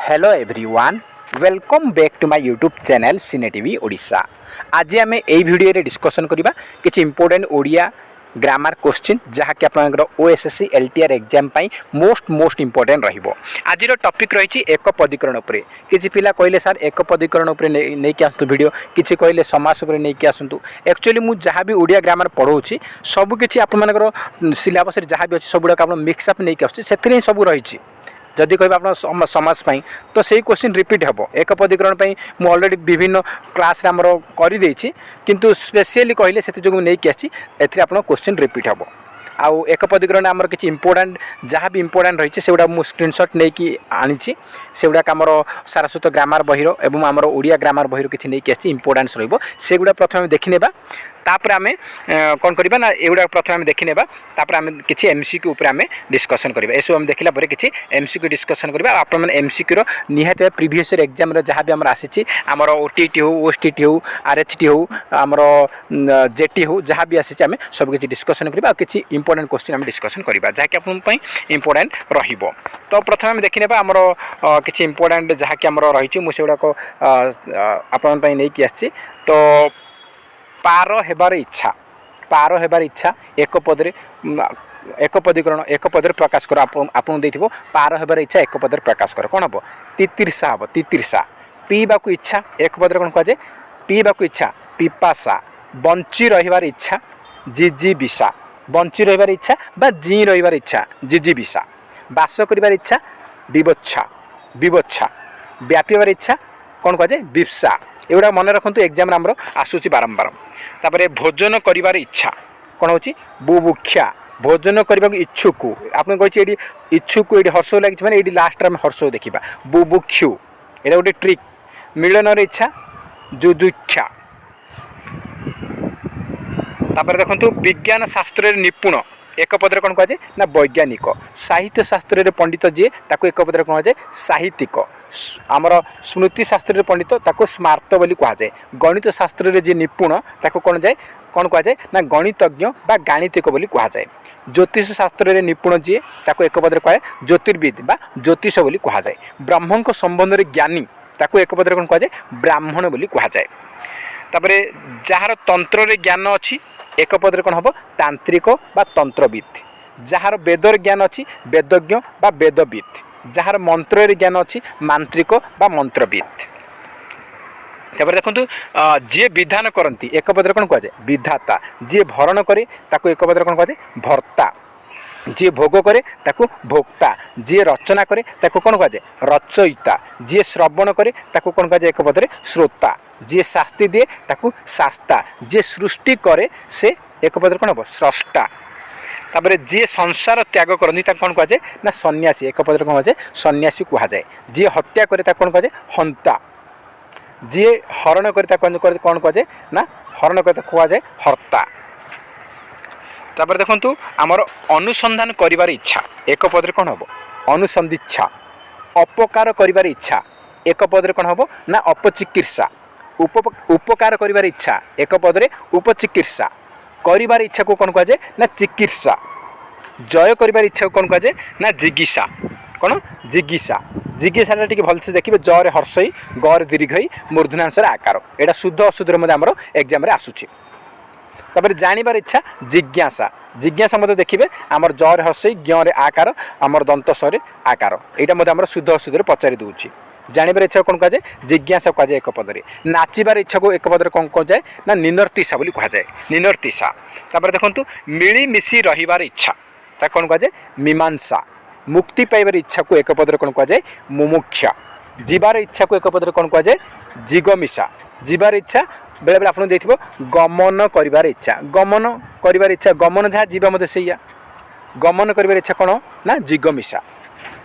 Hello everyone welcome back to my YouTube channel Cine TV Odisha. आज आम यही video रे डिस्कशन करबा किछि इंपोर्टेंट ओडिया ग्रामर क्वेश्चन जहाँकि आपनकर ओएसएससी एलटीआर एग्जाम पाई मोस्ट इंपोर्टेंट रहिबो। आज टॉपिक रही एक पदीकरण उपरे। किछि पिला कहले सर एक पदीकरण उपरे नै कि आसतु वीडियो, किछि कहले समास उपरे नै कि आसतु। एक्चुअली मु जहाँ भी ओडिया ग्रामर पढ़ाऊँगी सब किछि आपनकर सिलेबस रे जहाँ भी अछि सब आप मिक्सअप नै कि आसुछि सेथिरे सब रही। जदि कह आप समाज तो सही क्वेश्चन रिपीट हम एक पदीकरण मुझे अलरेडी विभिन्न क्लास आमर कर किंतु स्पेशली कहले से जो नहीं आसी आप क्वेश्चन रिपीट हम आउ एक पदीकरण आमर किसी इंपोर्टेंट जहाँ भी इंपोर्टेंट रही से गुड़ा मुझे स्क्रीनशॉट नहीं आनी से गुड़ाक आमर सारस्वत ग्रामर बहिर एवं आमर ओडिया ग्रामर बहिर किसी नहीं आसी इंपोर्टेंस रहा प्रथम देखने तापर आम कौन करवा ना एगुड़ा प्रथम आम देखने तापर आम किसी एमसीक्यू उपर आम डिस्कसन करवा एसब आम देखला किसी एमसीक्यू डिस्कसन करवा आप एमसीक्यू निहाती प्रीवियस ईयर एग्जाम जहाँ भी आम आसी आमर ओटीटी हो ओएसटीटी हो आरएचटी हो आमर जेटी हो जहाँ भी आसी आम सब किसी डिस्कसन करवा किसी इंपोर्टेंट क्वेश्चन आम डिस्कसन करवा जहाँकि आप इंपोर्टेंट रहिबो। तो प्रथम आम देखने आमर किसी इंपोर्टेंट जहाँकि आमर रही मुझे आपण नहीं आसी तो पार हेबार इच्छा एक पदरे एक पदीकरण एक पदरे प्रकाश कर आपन देथिबो पार हेबार इच्छा एक पदरे प्रकाश कर कौन हम तितिर्षा हम तितिर्षा पीवा को इच्छा एक पदरे कौन कहुए पीवा को इच्छा पिपासा बंची रहिबार इच्छा जिजीविषा बंची रहिबार इच्छा बा जी रहिबार इच्छा जिजीविषा बास करिबार इच्छा विवच्छा विवच्छा व्यापीबार इच्छा कौन कहुए विप्सा एगुड़ा मन रखु एग्जाम आमर आसूची बारंबार। तापर भोजन करिबार इच्छा कौन हो बुभुक्षा भोजन करने को इच्छुक आपने कही इच्छुक ये हर्ष लगी मैंने ये लास्ट आम हर्ष देखा बुभुक्षु यहाँ गोटे ट्रिक मिलन इच्छा जुजुक्षा। तापर देखो विज्ञान शास्त्र निपुण एक पदरे कौन कहुए ना वैज्ञानिक साहित्य शास्त्र पंडित जी ताको एक पदरे कौन कहुए साहित्यिक आमर स्मृति शास्त्र पंडित ताको स्मार्त बोली कहुए गणित शास्त्र जी निपुण ताको कौन जाए कौन कहुए ना गणितज्ञ बा गाणितिक बोली कहुए ज्योतिष शास्त्र निपुण जी ताको एक पदरे कहे ज्योतिर्विद बा ज्योतिष बोली कहुए ब्रह्म संबंध में ज्ञानी ताको एक पदरे कौन कहुए ब्राह्मण बोली कहुए। तापर जार तंत्र ज्ञान अच्छी एक पदरे कौन हम तांत्रिक बा तंत्रविद जार वेदर ज्ञान अच्छी वेदज्ञ बा वेदविद जार मंत्र ज्ञान अच्छी मांत्रिक बा मंत्रविद। तापर देखो जी विधान करती एक पदरे कौन कहुए विधाता जी भरण करे ताको एक पदरे कौन कहुए भर्ता जी भोग करे ताको भोक्ता जी रचना करे ताको कौन कहुए रचयिता जी श्रवण करे ताको कौन कहुए एक पदरे श्रोता जी शास्ति दिए ताको शास्ता जी सृष्टि करे से एक पदरे कौन हम स्रष्टा। तापर जी संसार त्याग करती कौन कहुए ना सन्यासी एक पदरे कौन कहुए सन्यासी कहुए जी हत्या करे ताको कौन कहुए हंता जी हरण करे कौन कहुए ना हरण करे कहुए हर्ता। तापर देखो आमर अनुसंधान करिवार इच्छा एक पदरे कौन हम अनुसंधिच्छा अपकार करिवार इच्छा एक पदरे कौन हम ना अपचिकित्सा उपकार करिवार इच्छा एक पदरे उपचिकित्सा करिवार इच्छा को कौन कहुए ना चिकित्सा जय करिवार इच्छा को कौन कहुए ना जिगिषा कौन जिगिषा जिगिषा टी भलसे देखिए जरे हर्षई गर दीर्घई मूर्धनांशर आकार यहाँ शुद्ध अशुद्ध एग्जाम आसूची। तापर जानिबार इच्छा जिज्ञासा जिज्ञासा मत देखिए आमर जरे हर्षई ज्ञरे आकार आमर दंत सरे आकार यहाँ आमर शुद्ध अशुद्ध पचारि दूची। जानिबार इच्छा कौन कहुए जिज्ञासा कहुए एक पदरे नाचिबार इच्छा को एक पदरे कौन कहुए ना निनर्तिशा बोली कहुए निनर्तिशा। तापर देखो मिलीमिशी रहिबार इच्छा ता कौन कहुए मीमांसा मुक्ति पाइबार इच्छा को एक पदरे कौन कहुए मुमुक्षा जीवार इच्छा को एक पदरे कौन कहुए जिगमिषा जीवार इच्छा बेले बेले आपन देखिबो गमन करिवार इच्छा गमन करिवार इच्छा गमन जहाँ जीवा मते सैया गमन करिवार इच्छा कौन ना जिगमिषा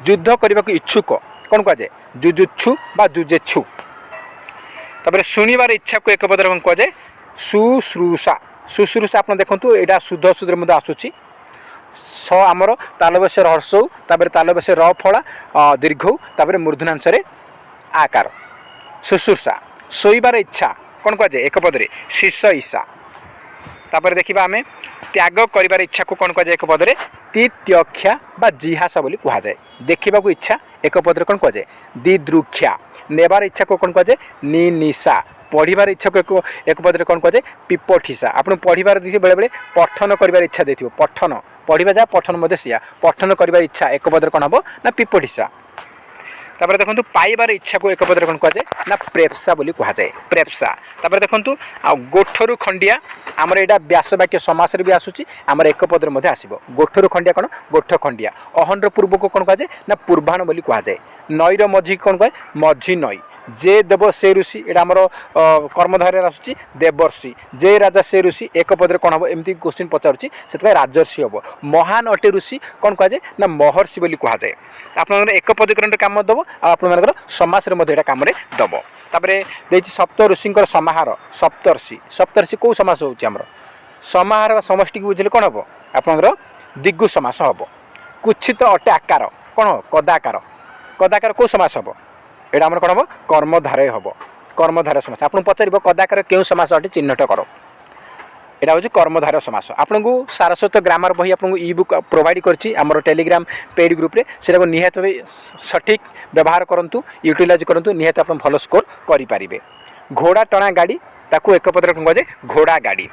युद्ध करने को इच्छुक कौन कहुए जुजुच्छु बा जुजेच्छु। तापर शुणिबार इच्छा को एक पदरे कौन कहुए शुश्रूषा शुश्रूषा आप देखो यहाँ शुद्ध अशुद्ध मध्य आसूची स आमर तालबस्य हर्ष तापर तालबस्य र फला दीर्घ तापर मूर्धनांशरे आकार शुश्रूषा शोइबार इच्छा कौन कहुए एक पदरे शिष्य ईशा तापर देखिबा आमे त्याग करिवार इच्छा को कोन कह एक पद रे तित्यक्षा बा जिहासा बोली कहा जाए। देखिबा को इच्छा एक पद रे कोन कह जाए दिदृक्षा। नेबार इच्छा को कोन कह जाए निनिसा। पढ़िबार इच्छा को एक पद रे कोन कह जाए पिपठिसा। आपण पढ़िबार देखि बेले बेले पठन करिवार इच्छा देथिबो पठन पढ़िबा जा पठन मध्ये सिया पठन करिवार इच्छा एक पद रे कोन हबो ना पिपठिसा। तापर देखंतु पाइबार इच्छा को एक पद रे कोन कह जाए ना प्रेप्सा बोली कहा जाए प्रेप्सा। तापर देखंतु आ गोठरु खंडिया आमर एटा व्यास वाक्य समास रे भी आसुची आमर एक पद रे मध्ये आसीबो। गोठरु खंडिया कोन गोठ खंडिया। अहन रो पूर्व को कोन कह जाए ना पूर्वाण बोली कहा जाए। नई रो मझी कोन कह मझी नई। जे देव से ऋषि एटा आमर कर्मधारे आसुची देवर्षि। जे राजा से ऋषि एक पद रे कोन हबो एमती क्वेश्चन पचारुची सेतबे राजर्षि हबो। महान अटे ऋषि कोन कह जाए ना महर्षि बोली कहा जाए। आपन एक पदीकरण काम दबो आपण मानकर समास रे मध्ये एटा काम रे दबो। तापरे देछि सप्त ऋषिंकर समाहार सप्तर्षि। सप्तर्षि को समास होउची हमर समाहार बा समष्टि को बुझले कोन हबो आपनकर दिग्गु समास हबो। कुच्छित अटे आकार कोन कदाकार। कदाकार को समास हबो एटा हमर कोन हबो कर्मधारय हबो। कर्मधारय समास आपन पचारिबो कदाकार केउ समास अटे चिन्हट करो एटा होची कर्मधारय समास। आपन को सारस्वत ग्रामर बही आपन को ई बुक प्रोवाइड करछि हमर टेलीग्राम पेड ग्रुप रे सेटा को निहात सठिक व्यवहार करंतु यूटिलाइज करंतु निहात आपन भलो स्कोर करि पारिबे। घोड़ा टणा गाड़ी ताकू एक पद रे कोन कह घोड़ा गाड़ी।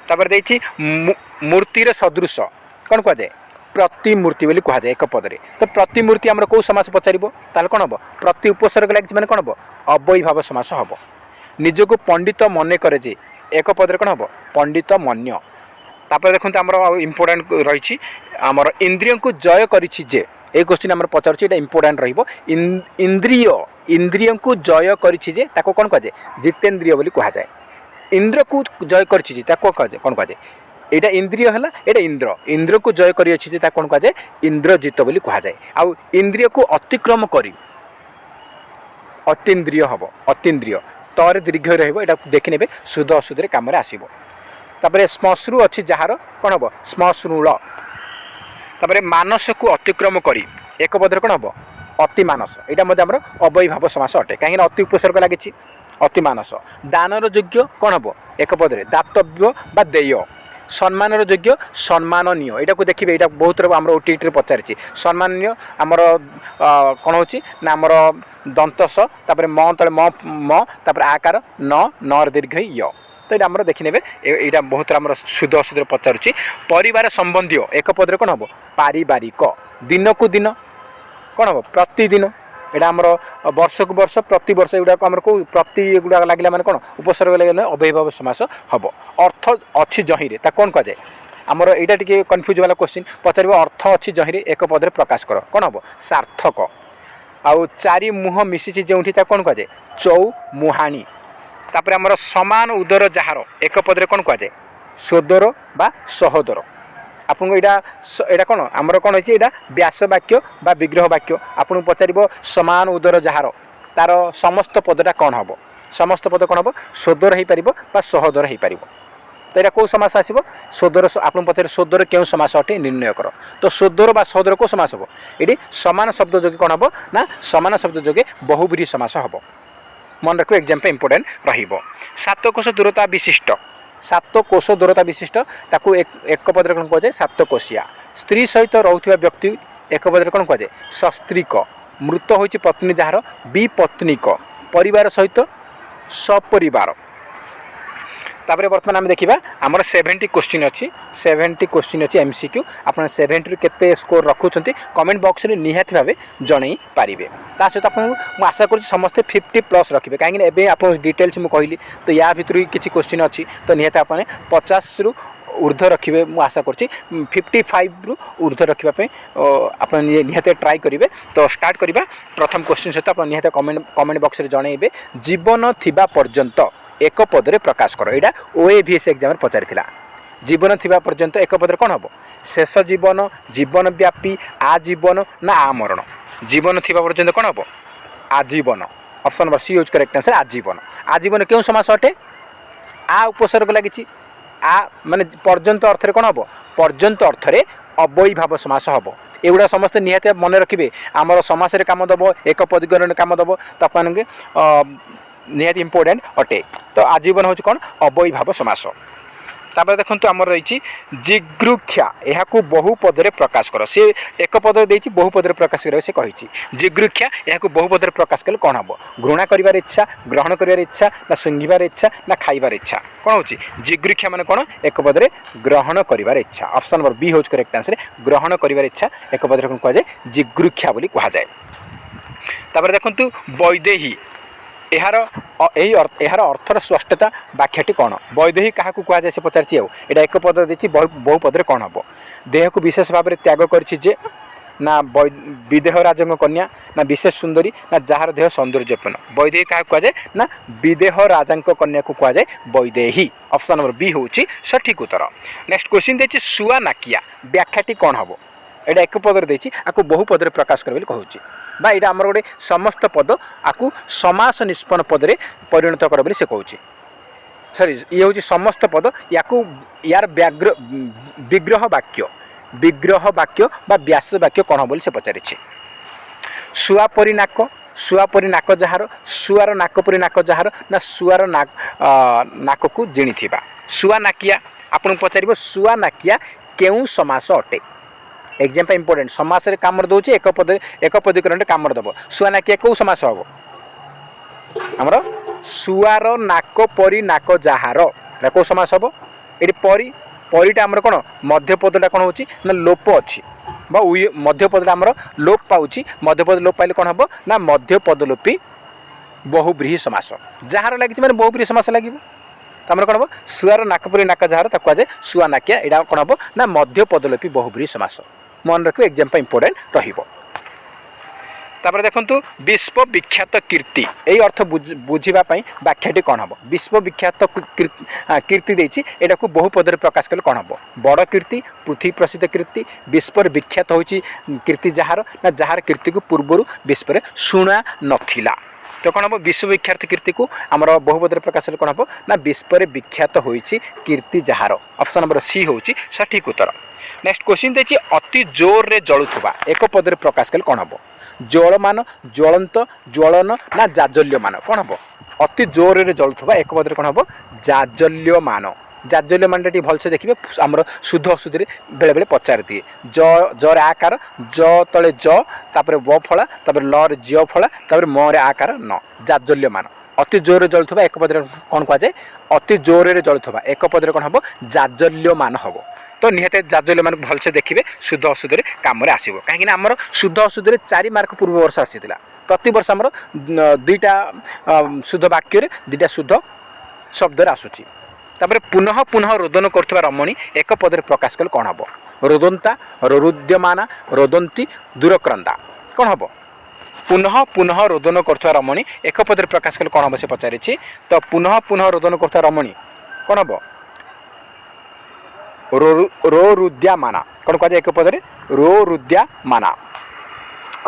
तापर देछि मूर्तिर सदृश कोन कह जाए प्रतिमूर्ति बोली कहा जाए एक पद रे। तो प्रतिमूर्ति हमर को समास पचारिबो ताल कोन हबो प्रति उपसर्ग लागिछि माने कोन हबो अव्ययी भाव समास हबो। निजको पंडित मने करे जे एक पद रे कोन हबो पंडित मन्य। तापर देखंतु हमर इंपोर्टेंट रहिछि हमर इंद्रिय को जय करिछि जे ए क्वेश्चन हमर पचारछि एटा इंपोर्टेंट रहिबो। इंद्रिय को जय करिछि जे ताको कोन कह जाए जितेंद्रिय बोली कहा जाए। इंद्र को जय करिछि जे ताको कह जाए कोन कह जाए एटा इंद्रिय हला एटा इंद्र। इंद्र को जय करि अछि जे ता कोन कह जाए इंद्रजित बोली कहा जाए। आ इंद्रिय को अतिक्रम करी अतीन्द्रिय हबो। अतीन्द्रिय तर दीर्घ रहइबो एटा देखि नेबे शुद्ध अशुद्ध रे काम रे आसीबो। तापरे स्मश्रु अछि जहार कोन हबो स्मश्रुल। तापरे मानस को अतिक्रम करी एक पद रे कोन हबो अति मानस। एटा मध्ये हमर अव्ययी भाव समास अटे काहे ना अति उपसर्ग लागिछि अति मानस। दानर योग्य कोन हबो एक पद रे दातव्य बा देय। सम्मानर योग्य सम्माननीय एटा को देखिबे एटा बहुत हमर ओटीटी रे पचारिछि। सम्माननीय हमर कोन होछि ना हमर दंतस तापर म तळे म तापर आकार न नर दीर्घ य। तो ये आमर देखी ने यहाँ बहुत आम शुद्ध अशुद्ध पचारुची। परिवार संबंधी एक पद कौन हम पारिवारिक। दिन को दिन कौन हम प्रतिदिन। यहाँ आमर वर्ष को वर्ष प्रति वर्ष एगुड़ाक आम कौ प्रति एगुड़ा लगे मैंने कौन उपसर्ग लगे अव्ययीभाव समास हम। अर्थ अच्छी जहिरे कौन कह जाए आमर यहाँ टी कन्फ्यूज वाला क्वेश्चन पचार अर्थ अच्छी जहिरे एक पद प्रकाश कर कौन हम सार्थक। आउ चारि मुह मिशिची जो कौन कह जाए चौ मुहाणी। तापर आमर समान उदर जार एक पद कौन कह जाए सोदर बा सहोदर। आपको यहाँ कौन आमर कौन होती है व्यास वाक्य बा विग्रह वाक्य। आपको पचार समान उदर जार तार समस्त पदटा कौन हम। समस्त पद कौन हम सोदर हो पार बा सहोदर हो पार। तो यहाँ कौ समास आसो सोदर। आपको पचार सोदर क्यों समास अटे निर्णय कर। तो सोदर बा सहोदर कौ समास हम ये समान शब्द जोगे कौन हम ना समान शब्द जोगे बहुब्रीहि समास हम। मन रखो एग्जाम पे इंपोर्टेंट रहिबो। सात कोश दूरता विशिष्ट। सात कोश दूरता विशिष्ट ताकू एक पद कौन कह जाए सातकोशिया। स्त्री सहित रोथुवा व्यक्ति एक पद कौन कह जाए सस्त्रीक। मृत होइछि पत्नी जार विपत्नीक। परिवार सहित सपरिवार। तापर बर्तमान आम देखा आमर 70 क्वेश्चन अच्छी 70 क्वेश्चन अच्छी एमसीक्यू। आप 70 केते स्कोर रखुंट कमेंट बॉक्स में निहाती भाव जन पारे। ता सहित आपको आशा कर समस्ते 50+ रखिए कहीं एवं आप डिटेल्स मुझे कहली। तो या भितर किसी क्वेश्चन अच्छी तो निहाती आप 50 रु ऊर्ध्व रखिए। मुझे आशा कर 55 रु ऊर्ध्व रखापी आप निहाती ट्राए करेंगे। तो स्टार्ट करवा प्रथम क्वेश्चन सहित आप निहाती कमेंट बॉक्स में जनइबे। जीवन थिबा पर्यंत एक पदरे प्रकाश कर। यहाँ OAVS एग्जाम पचारि जीवन थिबा पर्यंत एक पदरे कौन हम शेष जीवन जीवन व्यापी आजीवन ना आमरण। जीवन थिबा पर्यंत कौन हम आजीवन। Option number C use correct answer आजीवन। आजीवन क्यों समास अटे आ उपसर्ग लगी आ माने पर्यंत अर्थ कौन हम पर्यंत अर्थ अव्ययीभाव समास हम। एगुड़ा समस्ते निहाती मन रखिए आमर समास काम दब एक पदीकरण काम दब तक निहाती इंपोर्टेंट अटे। तो आजीवन हूँ कौन अव्ययीभाव समास। तापर देखंतु आमर रही जिगृक्षा यह बहु पदरे प्रकाश कर सी एक पद देती बहु पदरे प्रकाश कर से कही जिगृक्षा यह बहु पदरे प्रकाश कले कौन हम घृणा कर इच्छा ग्रहण कर इच्छा ना शुंघार इच्छा ना खाइबार इच्छा कौन हो जिगृक्षा मान कौन एक पदरे ग्रहण कर इच्छा ऑप्शन नंबर बी हूँ करेक्ट आंसर ग्रहण कर इच्छा एक पदरे कौन कहुए जिगृक्षा बोली कहुए तापर देखंतु वैदेही यार अर्थर स्पष्टता व्याख्याटी कौन वैदेही क्या कहुए से पचार यहाँ एक पद देती बहु पदरे कौन हम देह को विशेष भाव में त्याग कर ना विदेह राज कन्या ना विशेष सुंदरी ना जार देह सौंदर्यपूर्ण वैदेही क्या कहुए ना विदेह राजा कन्या को कहुए वैदेही ऑप्शन नंबर बी हूँ सठिक उत्तर नेक्स्ट क्वेश्चन देखिए शुआ नाकिया व्याख्याटी कौन हम यहाँ एक पदर देती आपको बहु पदरे प्रकाश कर कहूँ बा यहाँ आमर गोटे समस्त पद आपको समास निष्पन्न पदरे परिणत कर से कहूँ सरी ये हूँ समस्त पद या यार विग्रह वाक्य बा व्यास वाक्य कौन बोली से पचारि शुआ परी नाक जार शुआर नाक परी नाक जार ना शुआर नाक को जिणी शुआ नाकिया आपन पचार शुआ नाकिया केउ समास अटे एग्जाम पे इंपोर्टेंट समास रे काम दौर एक पदीकरण काम दब शुआ नाकिया कौ समास हम आमर शुआर नाक परी नाक जार कौ समास हम ये परी परिटा आमर कौन मध्यपदटा कौन हो ना लोप अच्छी मध्यपदटा आमर लोप पाऊँ मध्यपद लोप पाइले कौन हम ना मध्यपदलोपी बहुब्रीहि समास जार लगी मैंने बहुब्रीहि समास लगे तमर कौन हम शुआर नाकपरी नाक जार कहुए शुआ नाकिया यहाँ कौन हम ना मध्यपदलोपी बहुब्रीहि समास मन रखिए एग्जाम पे इंपोर्टेंट रहिबो तापर देखंतु विश्व विख्यात कीर्ति यही अर्थ बुझापी व्याख्याटी कौन हम विश्व विख्यात कीर्ति देती यहाँ को बहु पदरे प्रकाश कले कौन हम बड़ कीर्ति पृथ्वी प्रसिद्ध कीर्ति विश्व विख्यात हो कीर्ति जार ना जार कीर्ति को पूर्वर विश्व में शुणा नथिला तो कौन हम विश्व विख्यात कीर्ति को आमर बहु पदरे प्रकाश कले कौन हम ना विश्व विख्यात हो कीर्ति जार ऑप्शन नंबर सी हूँ सठिक उत्तर नेक्स्ट क्वेश्चन देखिए अति जोर रे जलुवा एक पदरे प्रकाश कले कौन हम ज्वलमान ज्वलंत ज्वलन ना जाजल्यमान कौन हम अति जोर रे जलुवा एक पदरे कौन हम जाजल्यमान भलसे देखिए आमर शुद्ध अशुद्धि बेले बेले पचार दिए जर आकार ज तले ज तापर ब फला तापर ल रे ज फला तापर म रे आकार न जाजल्यमान अति जोर रे जलुवा एक पदरे कौन कहुए अति जोर रे जलुवा एक पदरे कौन हम जाजल्यमान हम तो निहत जाजल्य मान भलसे देखिए शुद्ध अशुद्धि कम आसो कहीं आमर शुद्ध अशुद्धि 4 मार्क पूर्व वर्ष आसाला प्रति वर्ष आमर 2टा शुद्ध वाक्य 2टा शुद्ध शब्द आसूची तापर पुनः पुनः रोदन कर रमणी एक पदरे प्रकाश कले कौन हम रोदंता रोरुद्यमाना रोदंती दूरक्रंदा कौन हम पुनः पुनः रोदन कर रमणी एक पदरे प्रकाश कले कौन हम से पचारि तो पुनः पुनः रोदन कर रमणी कौन हम रोरुद्यामाना कौन कह एक पदरे रोरुद्यामाना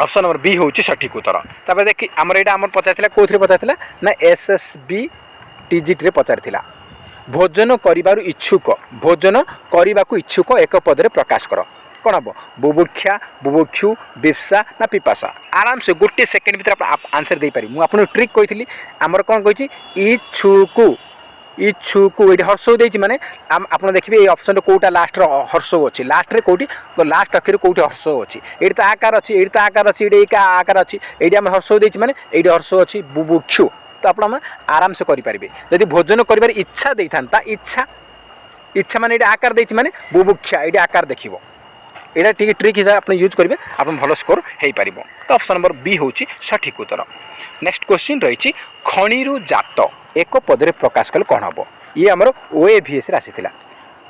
ऑप्शन नंबर बी हूँ सठिक उत्तर तापर देखिए आमर यहाँ आम पचार कौन पचार ना एसएसबी टीजीटी पचार भोजन करिबारु इच्छुक भोजन करने को इच्छुक एक पदरे प्रकाश कर कौन हम बुभुक्षा बुभुक्षु बिप्सा ना पिपासा आराम से गोटे सेकेंड भर आंसर दे पारि मुझे ट्रिक कही आमर कौन कही इच्छुक इच्छुक ये हर्ष देती माने आप देखिए ये ऑप्शन कौटा लास्ट हर्ष अच्छी लास्ट रे कौटी लास्ट अक्षर कौटी हर्ष अच्छी ये तो आकार अच्छी ये तो आकार अच्छी ये आकार अच्छी ये आम हर्ष देती माने ये हर्ष अच्छी बुभुक्षु तो आप आराम से करेंगे जदि भोजन कर इच्छा दे था इच्छा इच्छा माने ये आकार देती माने बुभुक्षा ये आकार देखिए यहाँ टी ट्रिक हिसाब आप यूज करेंगे आप भल स्कोर हो पार तो ऑप्शन नंबर बी हूँ सठिक उत्तर नेक्स्ट क्वेश्चन रही खणिरु जात एक पदरे प्रकाश कले कौन हम ये आमर ओएभीएस आसीला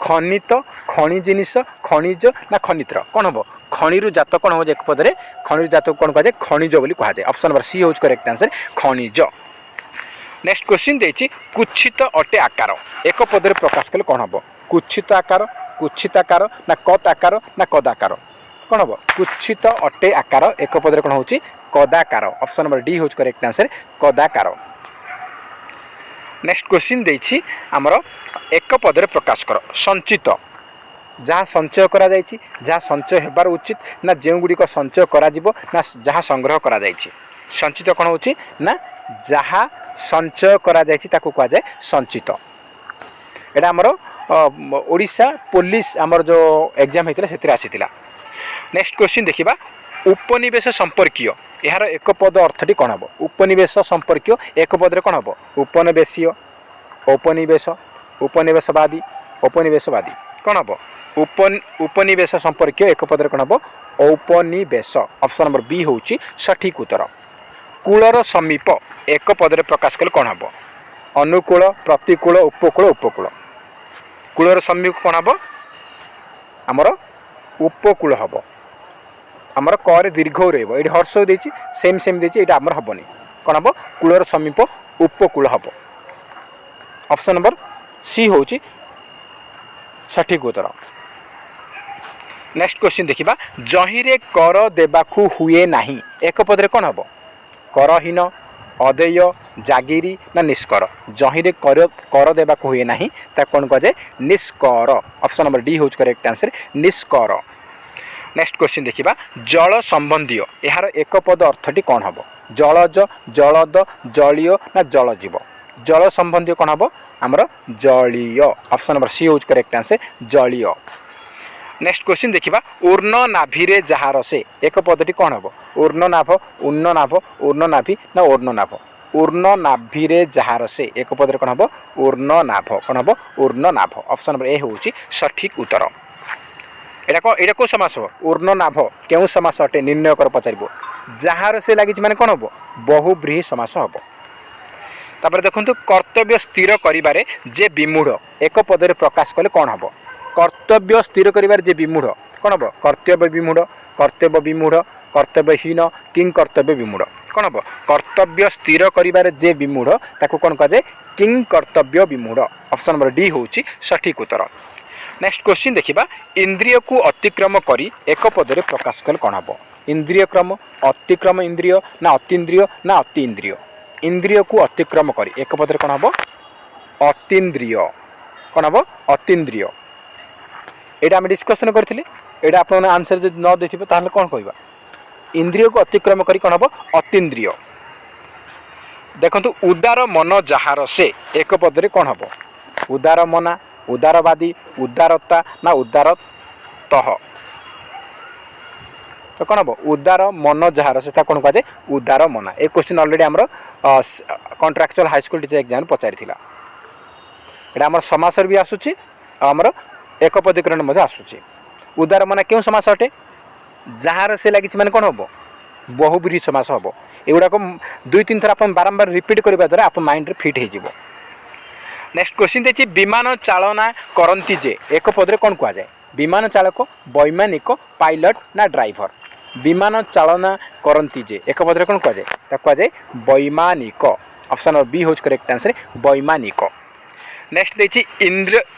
खनित खनि जिनिस खनिज ना खनित्र कौन हम खणिरु जात कौन हम एक पदरे खणिरु जात कौन कहुए खनिज बोली कहुए ऑप्शन नंबर सी हूँ करेक्ट आंसर खनिज नेक्स्ट क्वेश्चन देती कुच्छित अटे आकार एक पदरे प्रकाश कले कौन हम कुच्छित आकार ना कत आकार ना कदाकार कौन हम कुच्छित अटे आकार एक पदरे कौन हो कदाकार ऑप्शन नंबर डी हूँ करेक्ट आंसर कदाकार नेक्स्ट क्वेश्चन देछि आमर एक पदरे प्रकाश कर संचित जहाँ संचय करा जाइछि जहाँ संचय हेबार उचित ना जो गुड़िक संचय करा जिवो ना जहाँ संग्रह करा जाइछि संचित कौन होछि ना जहाँ संचय करा जाइछि ताकू कहा जाए संचित एटा आमर ओडिशा पुलिस आमर जो एग्जाम होता है से नेक्स्ट क्वेश्चन देखिबा उपनिवेश संपर्कीय यार एक पद अर्थटी कौन हम उपनिवेश संपर्कीय एक पद कौन हम उपनिवेशीय औपनिवेश उपनिवेशवादी औपनिवेशवादी कौन हम उपनिवेश संपर्कीय एक पद कौन हम औपनिवेश ऑप्शन नंबर बी हूँ सठिक उत्तर कूलर समीप एक पद प्रकाश कले कौन हम अनुकूल प्रतिकूल उपकूल उपकूल कूलर समीप कौन हम आमर उपकूल हम आमर क दीर्घ रही ये हर्ष देती सेम सेम देती ये आमर हेनी कौन हम कूलर समीप उपकूल हम ऑप्शन नंबर सी हूँ सठिक उत्तर नेक्स्ट क्वेश्चन देखिबा जहिरे कर देबाकू हुए नाही एक पदरे कौन हम करहीन अदेय जागिरी ना निष्कर जहिरे कर देबाकू हुए नाही ता कौन कहुए निष्कर ऑप्शन नंबर डी हूँ करेक्ट आंसर निष्कर नेक्स्ट क्वेश्चन देखिबा जल संबंधी यार एक पद अर्थटी कौन हम जलज जलद जलीय ना जलजीव जल संबंधी कौन हम आमर जलीय ऑप्शन नंबर सी हूँ करेक्ट आंसर जलीय नेक्स्ट क्वेश्चन देखिबा ऊर्ण नाभिरे जहार से एक पदटी कौन हम ऊर्ण नाभ उन्न नाभ ऊर्ण नाभि ना ऊर्ण नाभ ऊर्ण नाभिरे जहार से एक पदरे कौन हम ऊर्ण नाभ कौन हम ऊर्ण नाभ ऑप्शन नंबर ए हूँ सठिक उत्तर एटा कौ समास हो ऊर्ण नाभ केउ समास अटे निर्णय कर पचार जहार से लगी माने कौन हम बहुब्रीहि समास हम तापर देखु कर्तव्य स्थिर करिबारे जे विमूढ़ एक पदरे प्रकाश कले कौन हम कर्तव्य स्थिर करिबारे जे विमूढ़ कौन हम कर्तव्य विमूढ़ कर्तव्यहीन किं कर्तव्य विमूढ़ कौन हम कर्तव्य स्थिर करिबारे जे विमूढ़ ताको कौन कहुए किं कर्तव्य विमूढ़ ऑप्शन नंबर डी हूँ सठिक उत्तर नेक्स्ट क्वेश्चन देखिबा इंद्रिय को अतिक्रम करी एक पदरे प्रकाश कले कौन हम इंद्रिय क्रम अतिक्रम इंद्रिय ना अतीन्द्रिय ना अति इंद्रिय इंद्रिय को अतिक्रम करी एक पदरे कौन हम अतीन्द्रिय कौन हम अतीन्द्रिय यहाँ आम डिस्कसन करथिले एटा आप आंसर जो न देखिए ताहले कौन कहबा इंद्रिय को अतिक्रम करी कौन हम अतीन्द्रिय देखंतु उदार मन जहार से एक पदरे कौन हम उदार मना उदारवादी उदारता ना उदारतः तो कौन हम उदार मन जहार से कौन कहुए उदार मना ए क्वेश्चन ऑलरेडी आमर contractual high school teacher exam पचारि एटा आमर समासर भी आसुची आमर एक पदीकरण आसूँ उदार मना क्यों समास अटे जहार से लगी मैंने कौन हम बहुब्रीहि समास हम एगुड़ाक दुई तीन थर आप बारंबार रिपीट करने द्वारा आप माइंड रे फिट हो नेक्स्ट क्वेश्चन देखिए विमान चालना करती जे एक पदरे कौन कहुए विमान चालक वैमानिक पायलट ना ड्राइवर विमान चालना करती जे एक पदरे कौन कहुए वैमानिक ऑप्शन नंबर बी हूँ करेक्ट आंसर वैमानिक नेक्स्ट देखिए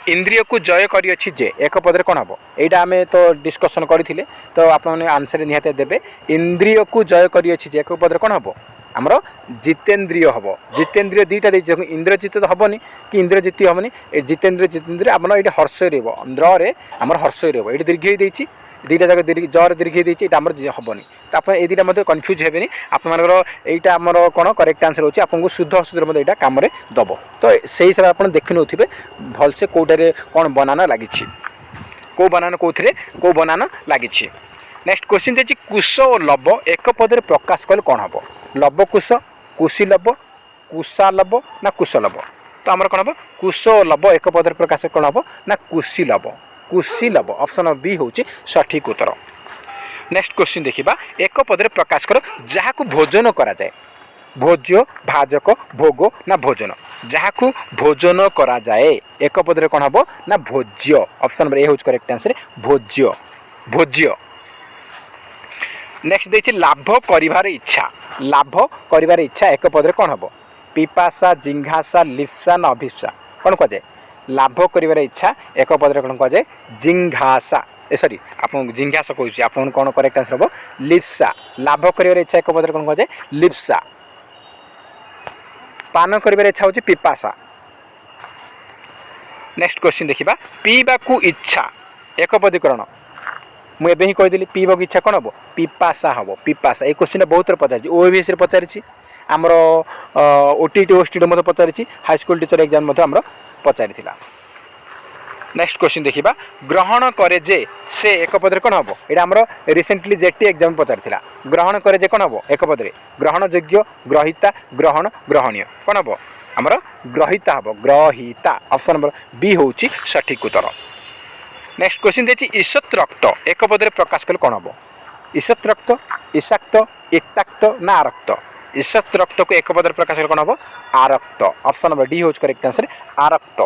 इंद्रिय को जय करी जे एक पदरे कौन हम यहाँ आम तो डिस्कसन करते तो आप आंसर निहाती देवे इंद्रिय को जय करी एक पदरे कौन हम आमर जितेन्द्रिय हम जितेन्द्रिय दुईटा देखिए इंद्रजित तो हेनी कि इंद्रजित हेनी जितेन्द्रिय जितेन्द्रिय आम ये हर्ष रे आमर हर्ष ये दीर्घ देती दुईटा जाक जर दीर्घ देती आम हेनी तो आप ये दुटा कन्फ्यूज हेनी आपटा आमर कौन करेक्ट आंसर होची आपको शुद्ध अशुद्ध यहाँ कम दब तो से हिसाब से आप देखि नौथिबे भलसे कोटारे कौन बनाना लगी कौ बनाना कौन कौ बनाना लगी नेक्स्ट क्वेश्चन देखिए कुश और लब एक पदरे प्रकाश कले कौन हम लबकुश कुशीलब कुशालब ना कुशलब तो आमर कौन हम कुश और लब एक पदरे प्रकाश कौन हम ना कुशीलब ऑप्शन नंबर बी हूँ सठिक उत्तर नेक्स्ट क्वेश्चन देखिबा एक पदरे प्रकाश कर जहाँ भोजन करा जाए भोज्य भाजक भोग ना भोजन जहाँ भोजन करा जाए एक पदरे कौन हम ना भोज्य ऑप्शन नंबर ए हूँ करेक्ट आंसर भोज्य नेक्स्ट देखिए लाभ करिवार इच्छा एक पदरे कौन हम पिपासा जिंघासा लिप्सा ना अभिप्सा कौन कहुए लाभ करिवार इच्छा एक पदरे कौन कहुए जिंघासा सॉरी आप जिंघासा कहूँ आप कौन करेक्ट आंसर हम लिप्सा लाभ करिवार इच्छा एक पदरे कौन कहुए लिप्सा पान करिवार इच्छा हूँ पिपासा नेक्स्ट क्वेश्चन देखिबा पीबा को इच्छा एक पदीकरण मुझे ही कहीदेली पीवा इच्छा कौन हम पिपासा हम पिपासा ये क्वेश्चन बहुत पचार ओएबीएस पचारि आमर ओटीटी ओएसटी पचारि हाई स्कूल टीचर एग्जाम आमर पचारि नेक्स्ट क्वेश्चन देखिबा ग्रहण करे जे से एक पदरे कोन हबो एटा हमरो रिसेंटली जेटी एग्जाम पचारथिला ग्रहण करे जे कोन हबो एक पदरे ग्रहण योग्य ग्रहिता ग्रहण ग्रहणीय कोन हबो हमरो ग्रहिता हबो ग्रहिता ऑप्शन नंबर बी होउची सठिक उत्तर। नेक्स्ट क्वेश्चन देछि ईषत रक्त एक पदरे प्रकाश कले कोन हबो ईषत रक्त ईशाक्त इक्ताक्त ना आरक्त ईषत रक्त को एक पदरे प्रकाश कले कोन हबो आरक्त ऑप्शन नंबर डी होउच करेक्ट आंसर आरक्त।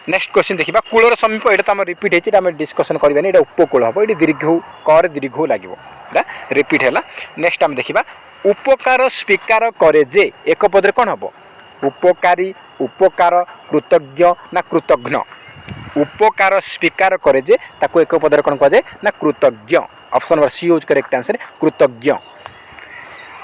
नेक्स्ट क्वेश्चन देखिबा कूलर समीप एटा त हम रिपीट हेछि हम डिस्कशन करबेनी एटा उपकूल हबो एटी दीर्घ कर दीर्घ लागिवो एटा रिपीट हैला। नेक्स्ट हम देखिबा उपकार स्वीकार करे जे एक पदरे कोन हबो उपकारी उपकार कृतज्ञ ना कृतघ्न उपकार स्वीकार करे जे ताको एक पदरे कोन कह जे ना कृतज्ञ option number C use correct answer कृतज्ञ।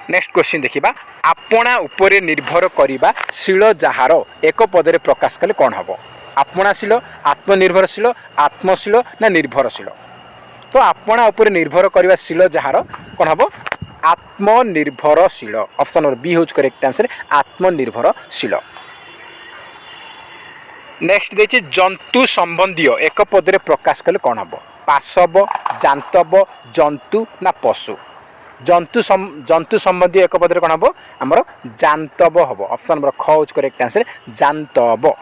नेक्स्ट क्वेश्चन देखिबा आपणा उपरे निर्भर करिबा शील जहार एक पदरे प्रकाश कले कोन हबो आपणाशील आत्मनिर्भरशील आत्मशील ना निर्भरशील तो आपणा उपरे निर्भर करिबा शील जहार कोन हबो आत्मनिर्भरशील ऑप्शन नंबर बी होज करेक्ट आंसर आत्मनिर्भरशील। नेक्स्ट देछि जंतु संबंधी एक पदरे प्रकाश कले कोन हबो पाशव जांतव जंतु ना पशु जंतु संबंधी एक पदरे कोन हबो हमर जांतव हबो ऑप्शन नंबर ख होज करेक्ट आंसर जांतव।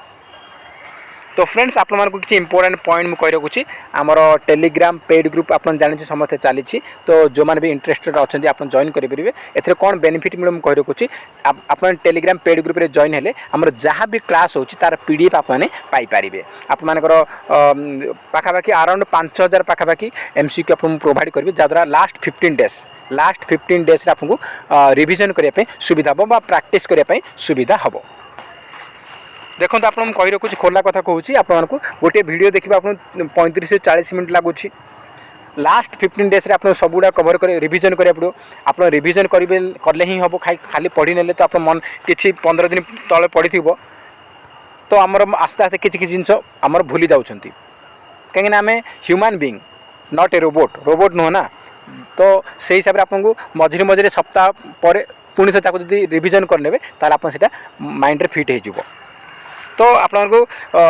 तो फ्रेंड्स आप किसी इंपोर्टेंट पॉइंट मुझे कही रखुच्छी आमर टेलीग्राम पेड ग्रुप आप जानी समस्ते चली तो जो मैंने भी इंटरेस्टेड अच्छा आप जॉइन करेंगे एथेर कौन बेनिफिट मिले मुझे कही रखुच्छी आप टेलीग्राम पेड ग्रुप रे जॉइन हेले आमर जहाँ भी क्लास होची तार पीडीएफ आपने पाइपर आपर पाखापाखि अराउंड 5000 पाखापाखि एमसीक्यू आप प्रोवाइड करेंगे जहाँद्वारा लास्ट 15 डेज आपको रिविजन करने सुविधा हम प्रैक्टिस करने सुविधा हम। देखो आप कही रखुच्छी खोला कथा कहूँ आपको गोटे वीडियो देखा आप 35 से 40 मिनट लगुच लास्ट 15 डेज आप सबुड़ा कवर कर रिविजन करा पड़ो आप रिविजन करेंगे कले ही हम खाली पढ़ी ने तो आप मन कि 15 दिन तले पढ़ी तो आमर आस्ते आस्ते किसी जिनस आमर भूली जाऊँ कहीं आम human being not a robot नुह ना तो से हिसाब से आपको मझे मझे सप्ताह पर पुणी थे जब रिविजन करने आप माइंड रे फिट हो तो आपको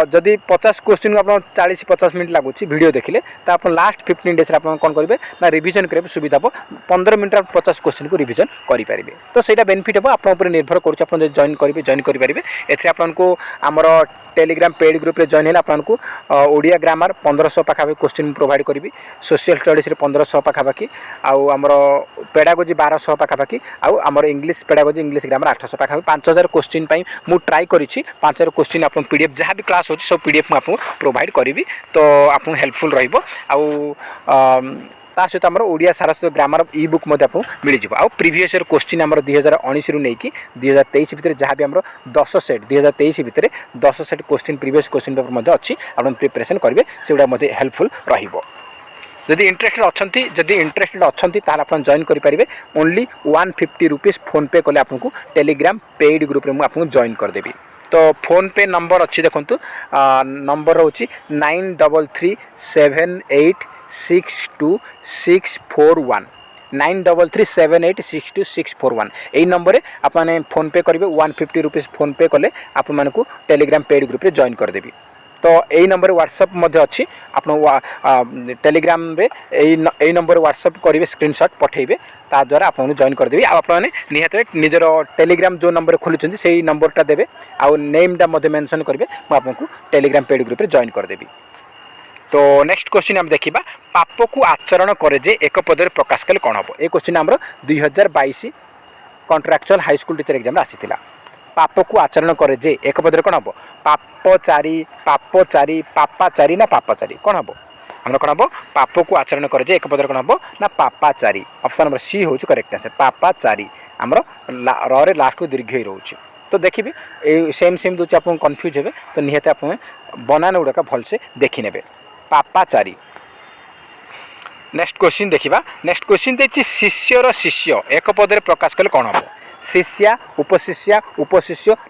जदि 50 क्वेश्चन को आप 40-50 मिनट लगुच वीडियो देखिले तो आप लास्ट 15 डेज आप कौन करेंगे ना रिविजन करेंगे सुविधा हम 15 मिनट 50 क्वेश्चन को रिविजन करेंगे तो सहीटा बेनिफिट हम आप निर्भर करें जॉइन करेंगे एथे आपको आमर टेलीग्राम पेड ग्रुप रे जॉइन है आपको ओडिया ग्रामर 1500 पाखापाखि क्वेश्चन प्रोवाइड करी सोशल स्टडीज 1500 पाखापाखि आमर पेडागोजी 1200 पाखापाखि आमर English pedagogy English grammar 800 पाखापाखि 5000 question मु ट्राई करी 5000 क्वेश्चन आप पीडीएफ जहाँ भी क्लास होची सब पीडीएफ मैं आपको प्रोवाइड करी तो आपको हेल्पफुल रहिबो ता सहित आम ओडिया सारस्वत ग्रामर इ बुक आपको मिल जाए आउ प्रीवियस ईयर क्वेश्चन आम 2019 रु नहीं 2023 भितर जहाँ भी आम 10 सेट 2023 भितर 10 set question previous question paper अच्छी आप प्रिपरेशन करेंगे से गुड़ा हेल्पफुल रहिबो। जदि इंटरेस्टेड अच्छा आप जॉइन करेंगे ओनली 150 रुपीज फोन पे कले आपको टेलीग्राम पेड ग्रुप में आपको जॉइन करदेवी तो फोन पे नंबर अच्छी देखूँ नंबर हूँ 9337862641 9337862641 यही नंबर आपने फोन पे करेंगे 150 रुपीज फोन पे कले आपको टेलीग्राम पेड ग्रुप रे जॉइन करदेवी तो यही नंबर व्हाट्सएप अच्छी आप टेलीग्राम रे यही नंबर व्हाट्सएप करेंगे स्क्रीनशॉट पठेबे ता द्वारा आपको जॉइन करदेवी आपने निहत निजर टेलीग्राम जो नंबर खोलुँच से नंबरटा देवे आउ नेमटा मेंशन करेंगे मुझे आपको टेलीग्राम पेड ग्रुप रे जॉइन करदेवी। तो नेक्स्ट क्वेश्चन हम देखा पाप को आचरण करे जे एक पदरे प्रकाश कले कौन हम ये क्वेश्चन आम 2022 contractual high school teacher exam आसीथिला पाप को आचरण करे जे एक पदरे कौन हम पापचारी पापाचारी ना पापाचारी कौन हम हम कौन हम पाप को आचरण करे जे एक पदरे कौन हम ना पापाचारी ऑप्शन नंबर सी हूँ करेक्ट आंसर पापाचारी आमर रे लास्ट को दीर्घ ही रोचे तो देखिए सेम दूसरे आप कन्फ्यूज हे तो निहत आप बनाना गुड़ाक भलसे देखने पापाचारी। नेक्स्ट क्वेश्चन देखा नेक्स्ट क्वेश्चन देखिए शिष्यर शिष्य एक पदरे प्रकाश कले कौन हम शिष्या उपशिष्य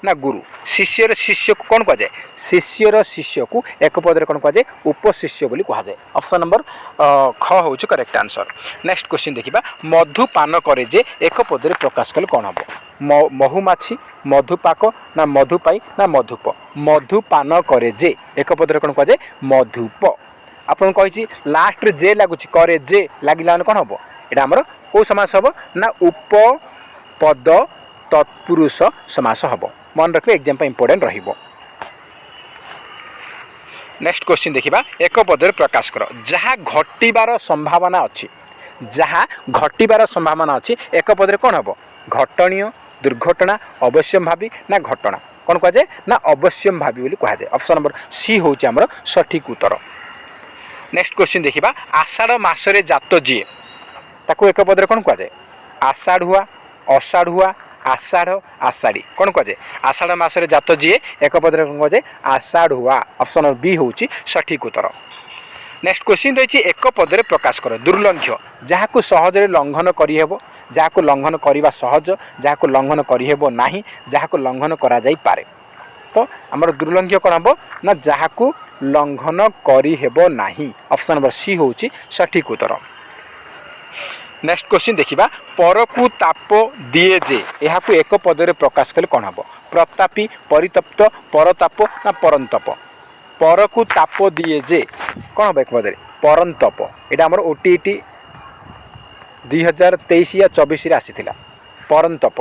ना गुरु शिष्यर शिष्य को कौन कह जाए शिष्यर शिष्य को एक पदरे कौन कह जाए उपशिष्य बोली कह जाए ऑप्शन नंबर ख हूँ करेक्ट आंसर। नेक्स्ट क्वेश्चन देखा मधुपान करे जे एक पदरे प्रकाश कले कौन हम महुमाछी मधुपाक ना मधुपाई ना मधुप मधुपान करे जे एक पदरे कौन कहुए मधुप आपन कही लास्ट रे जे लगुच करे जे लगिला कौन हम यहाँ आमर कौ समास हम ना उपपद तत्पुरुष समास हम मन रखिए एग्जाम इंपोर्टेंट रहिबो। नेक्स्ट क्वेश्चन देखिबा एक पदरे प्रकाश कर जहाँ घटिबार संभावना अच्छी जहाँ घटिबार संभावना अच्छी एक पदरे कौन हम घटनीय दुर्घटना अवश्यम्भावी ना घटना कौन कहुए ना अवश्यम्भावी बोली कहुए ऑप्शन नंबर सी हूँ आमर सठिक उत्तर। नेक्स्ट क्वेश्चन देखिबा आषाढ़ मासरे जात जी ताकू एक पदरे कौन कहुए आषाढ़ुआ अषाढ़ुआ आषाढ़ आषाढ़ी कौन कहुए आषाढ़ मासरे जात जी एक पदरे कौन कहुए आषाढ़ुआ ऑप्शन नंबर बी हूँ सठिक उत्तर। नेक्स्ट क्वेश्चन रही एक पदरे प्रकाश कर दुर्लंघ्य जहाँ को सहजरे लंघन करहब जहाँ को लंघन करने सहज जहाँ को लंघन करहब ना जहाँ को लंघन करा जाई पारे तो आमर दुर्लंघ्य कौन हम ना जहाँ को लंघन करहब ना ऑप्शन नंबर सी हूँ सठिक उत्तर। नेक्स्ट क्वेश्चन देखिबा परकु ताप दिए जे यहाँ को एक पदरे प्रकाश कले कौन हम प्रतापी परितप्त परताप ना परंतप परकु ताप दिए जे कौन हम एक पदरे परंतप यहाँ आमर ओटीटी 2023 या 24 आसी परंतप।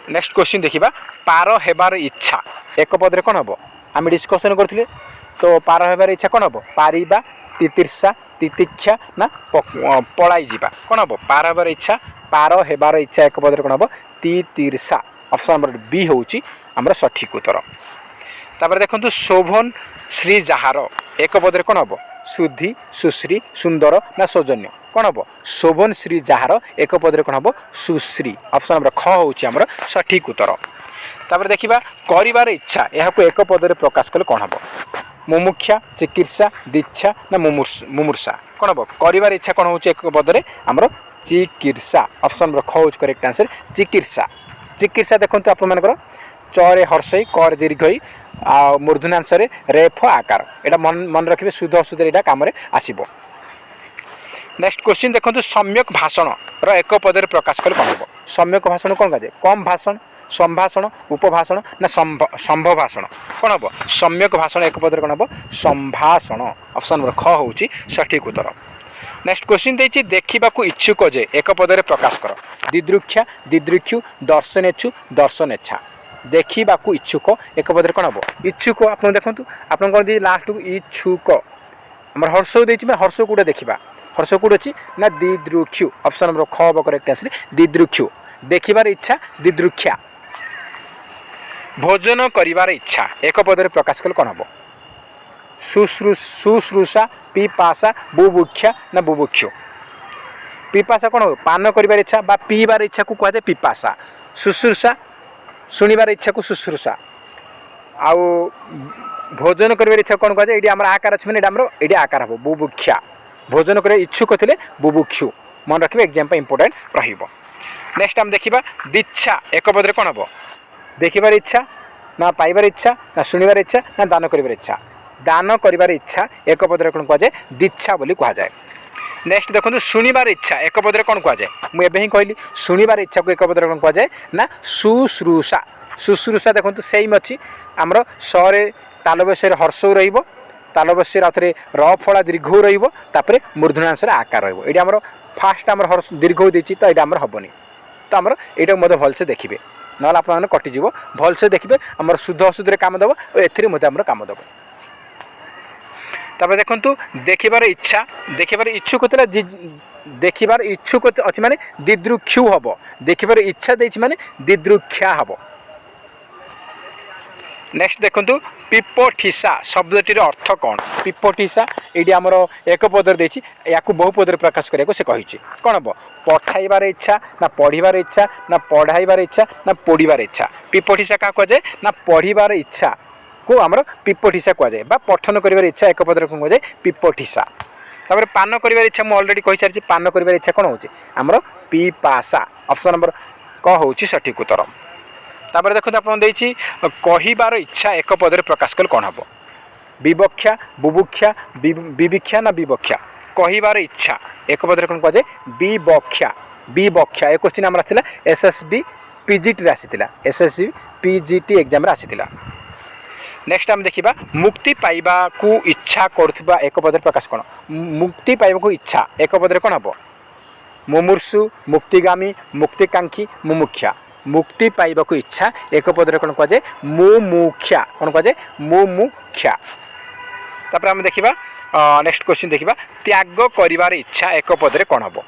नेक्स्ट क्वेश्चन देखिबा पार हेबार इच्छा एक पदरे कौन हम आम डिस्कसन करथिले तो पार हेबार इच्छा कौन हम पारिबा तितिर्षा तितिक्षा ना पलाई जीवा कौन हम पार हेबार इच्छा पार हेबार इच्छा एक पदरे कौन हम तितिर्षा ऑप्शन नंबर बी हूँ आमर सठिक उत्तर। तापर देखंतु शोभन श्री जहार एक पदरे कौन हम शुद्धि सुश्री सुंदर ना सौजन्य कौन हम शोभन श्री जहार एक पदरे कौन हम सुश्री ऑप्शन नंबर ख हूँ आमर सठिक उत्तर। तापर देखिबा करिवार इच्छा यहाँ को एक पदरे प्रकाश कले कौन हम मुमुक्षा चिकित्सा दीक्षा ना मुमूर्षा कौन हम करिवार इच्छा कौन हूँ एक पदरे आमर चिकित्सा ऑप्शन नंबर ख हूँ करेक्ट आंसर चिकित्सा। चिकित्सा देखो आप चरे हर्षई कर दीर्घई आ मूर्धन्यांशरे रेफ आकार यहाँ मन रखिए शुद्ध अशुद्ध यहाँ कम आसब। नेक्स्ट क्वेश्चन देखो सम्यक भाषण एक पदरे प्रकाश कले कौन हम सम्यक भाषण कौन कहे कम भाषण संभाषण उपभाषण ना संभभाषण कौन हम सम्यक भाषण एक पदरे कौन हम संभाषण ऑप्शन नंबर ख हूँ सठिक उत्तर। नेक्स्ट क्वेश्चन देखिए देखा इच्छुक जे एक पदरे प्रकाश कर दिदृक्षा दिदृक्षु दर्शनेच्छु दर्शनेच्छा देखा इच्छुक एक पदरे कौन हम इच्छुक आप देखूँ आप लास्ट को इच्छुक आम हर्ष देती हर्ष कौटे देखा हर्ष कौट अच्छी ना दिदृक्षु ऑप्शन नंबर ख हम करेक्ट आंसर दिदृक्षु देखिबार इच्छा दिदृक्षा। भोजन करिवार इच्छा एक पदरे प्रकाश कले कौन हम शुश्रूषा पिपाशा बुभुक्षा ना बुभुक्षु पिपाशा कौन हो पान करिवार इच्छा बा पीबार इच्छा को कहुए पिपाशा शुश्रूषा शुणिबार इच्छा को शुश्रूषा आउ भोजन करिवार इच्छा कौन कहुए ये आम आकार अच्छे मैंने ये आकार हम बुभुक्षा भोजन कर इच्छुक थे बुभुक्षु मन रखिए एग्जाम इंपोर्टेंट रहिबो। नेक्स्ट आम देखा दीक्षा एक पदरे कौन हम देखिबार इच्छा ना पाइबार इच्छा ना शुणिबार इच्छा ना दान करिबार इच्छा दान करिबार इच्छा एक पदरे कौन कहुए दीक्षा बोली कहुए। नेक्स्ट देखो शुणिबार इच्छा एक पदरे कौन कहुए मुझे ही कहली शुणिबार इच्छा को एक पदरे कौन कहुए ना शुश्रूषा शुश्रूषा देखो सेम अच्छी आमर सरे तालबस्य हर्ष रहिबो तालबस्य आउे र फला दीर्घ रही मूर्धन्यांशर आकार रही आमर फास्ट आम हर्ष दीर्घ देती तो यहाँ आमर हेनी तो आमर यहाँ मत भलसे देखिए ना आप कटिज भलसे देखिए आमर शुद्ध अशुद्ध काम देव और एमर काम देव। तापर देखु देखिबार इच्छा देखिबार इच्छुक देखिबार इच्छुक अच्छी माने दिदृक्षु हम देखिबार इच्छा देछि माने दिदृक्षा हम। नेक्स्ट देखु पिपठिसा शब्दटीर अर्थ कौन पिपठिसा ये आमर एक पदर देछि या बहु पदर प्रकाश करने से कही कौन हम पठाइबार इच्छा ना पढ़िबार इच्छा ना पढ़ाइबार इच्छा ना पढ़िबार इच्छा पिपठिसा क्या कहुए ना पढ़िबार इच्छा को आमर पिपठिसा कहुए बा पठन कर इच्छा एक पदर कौन कहुए पिपठिसा। तापर पान कर इच्छा मुझे अलरेडी कही सारी पान कर इच्छा कौन हो आमर पिपाशा ऑप्शन नंबर क हूँ सठिक उत्तर। तापर देखो आप कहिबार इच्छा एक पदरे प्रकाश कले कौन हम विवक्षा बुभुक्षा विविक्षा ना विवक्षा कहिबार इच्छा एक पदरे कौन कहुए विवक्षा विवक्षा ए क्वेश्चन आम आसाला एसएसबी पीजीटी आसाला एसएसबी पीजीटी एग्जाम आसाला। नेक्स्ट आम देखा मुक्ति पाइबा को इच्छा करुवा एक पदरे प्रकाश कौन मुक्ति पाइबा को इच्छा एक पदरे कौन हम मुमूर्षु मुक्तिगामी मुक्तिकांक्षी मुमुक्षा मुक्ति पाइबा को इच्छा एक पदरे कौन कहुए मुमुक्षा कौन कहुए मुमुक्षा। तापर आम देखा नेक्स्ट क्वेश्चन देखा त्याग करिवार इच्छा एक पदरे कौन हम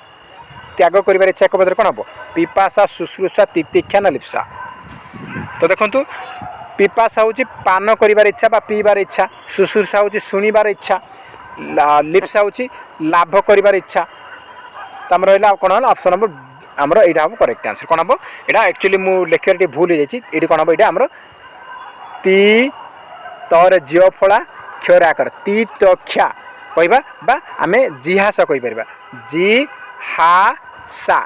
त्याग करिवार इच्छा एक पदरे कौन हम पिपासा शुश्रूषा तितिक्षा ना लिप्सा। तो देखो पिपासा हूँ पान करिवार इच्छा बा पीबार इच्छा शुश्रूषा हूँ शुणिबार इच्छा लिप्सा हूँ लाभ करिवार इच्छा। तो आम रहा कौन है ऑप्शन नंबर आमर यहाँ हम करेक्ट आंसर कौन हम यहाँ एक्चुअली मुझे लिखे भूल हो जाए कौन हम यहाँ ती तर जियो फला क्षर आकार ती तक्षा कहवा आम जिहास कहीपर जिहासा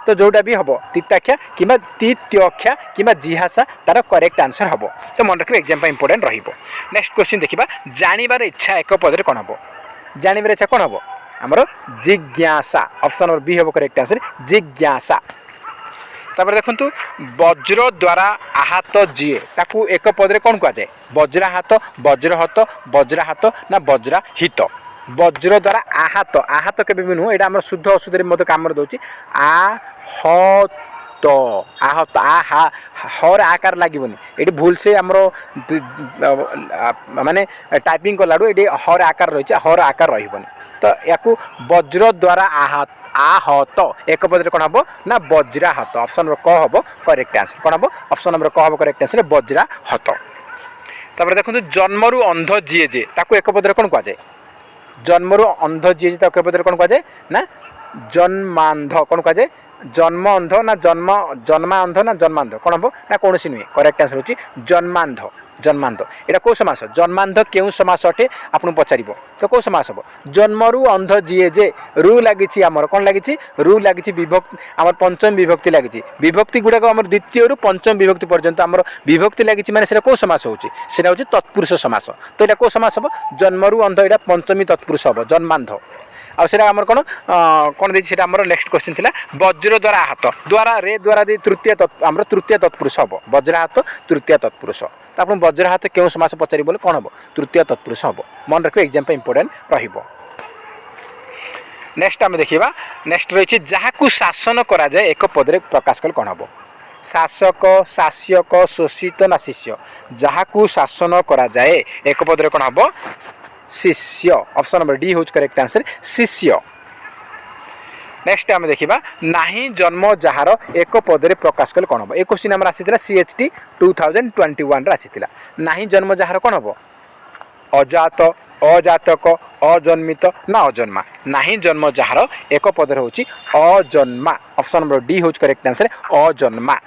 तो जोटा भी हम तीताक्षा कि तीत्यक्षा कि जिहासा तार करेक्ट आंसर हम। तो मन रखिए एग्जाम इंपोर्टेंट रही। नेक्स्ट क्वेश्चन देखा जानिबार इच्छा एक पदरे कौन हम जानिबार इच्छा कौन हम आमर जिज्ञासा ऑप्शन नंबर बी हम करेक्ट आंसर जिज्ञासा। तापर देखु वज्र द्वारा आहत जीए ताकू एक पदरे कौन कहुए वज्राहत वज्रहत वज्राहत ना वज्राहित वज्र द्वारा आहत आहत के भी नुह यहाँ आम शुद्ध अशुद्ध मत कम दूसरी आहत आहत aha हर आकार लगे ये भूल से आमर माने टाइपिंग कलाड़ू ये हर आकार रही हर आकार रही तो या वज्र द्वारा आहत आहत एक पदरे कौन हम ना वज्राहत ऑप्शन नंबर क हम करेक्ट आंसर कौन हम ऑप्शन नंबर क हम करेक्ट आंसर वज्राहत। तापर देखो जन्मरू अंध जीए जे ताकू एक पदरे कौन कहुए जन्मरू अंध जीए जे ताकू एक पदरे कौन कहुए ना जन्मांध कौन कहुए जन्म अंध ना जन्म जन्मा अंध ना जन्मांध कौन हम ना कौन नुहे करेक्ट आंसर होची जन्मांध जन्मांध यहाँ कौ समास जन्मांध क्यों समास अटे आपको पचार तो कौ समास हम जन्मरू अंध जीए जे रु लगी आमर कौन लगी रु लगी विभक्ति आम पंचम विभक्ति लगी विभक्ति गुड़ाक आम द्वितीय रु पंचम विभक्ति पर्यंत आम विभक्ति लगी मैंने कौ समास होची तत्पुरुष समास तो यहाँ कौ समास हम जन्मरू अंध यहाँ पंचमी तत्पुरुष हम जन्मांध आम कौन कौन देखिए आम नेक्स्ट क्वेश्चन थिला वज्र द्वारा आहत द्वारा रे द्वारा दी तृतीय आम तृतीय तत्पुरुष हम वज्राहत तृतीय तत्पुरुष तो आप वज्राहत क्यों समास पचार बोले कौन हम तृतीय तत्पुरुष हम मन रखिए एग्जाम इंपोर्टेंट रहिबो। नेक्स्ट आम देखा नेक्स्ट रही जहाँ शासन करा जाए एक पदरे प्रकाश कले कौन हम शासक शास्यक शोषित ना शिष्य जहाँ शासन करा जाए एक पदरे कौन हम शिष्य ऑप्शन नंबर डी हूँ करेक्ट आंसर शिष्य। नेक्स्ट आम देखा नाही जन्म जार एक पदरे प्रकाश कले कौन हम एक क्वेश्चन आम आसाला CHT 2021 आसाला नाही जन्म जार कौन हम अजात अजातक अजन्मित ना अजन्मा नाही जन्म जार एक पदरे हूँ अजन्मा ऑप्शन नंबर डी हूँ करेक्ट आंसर अजन्मा।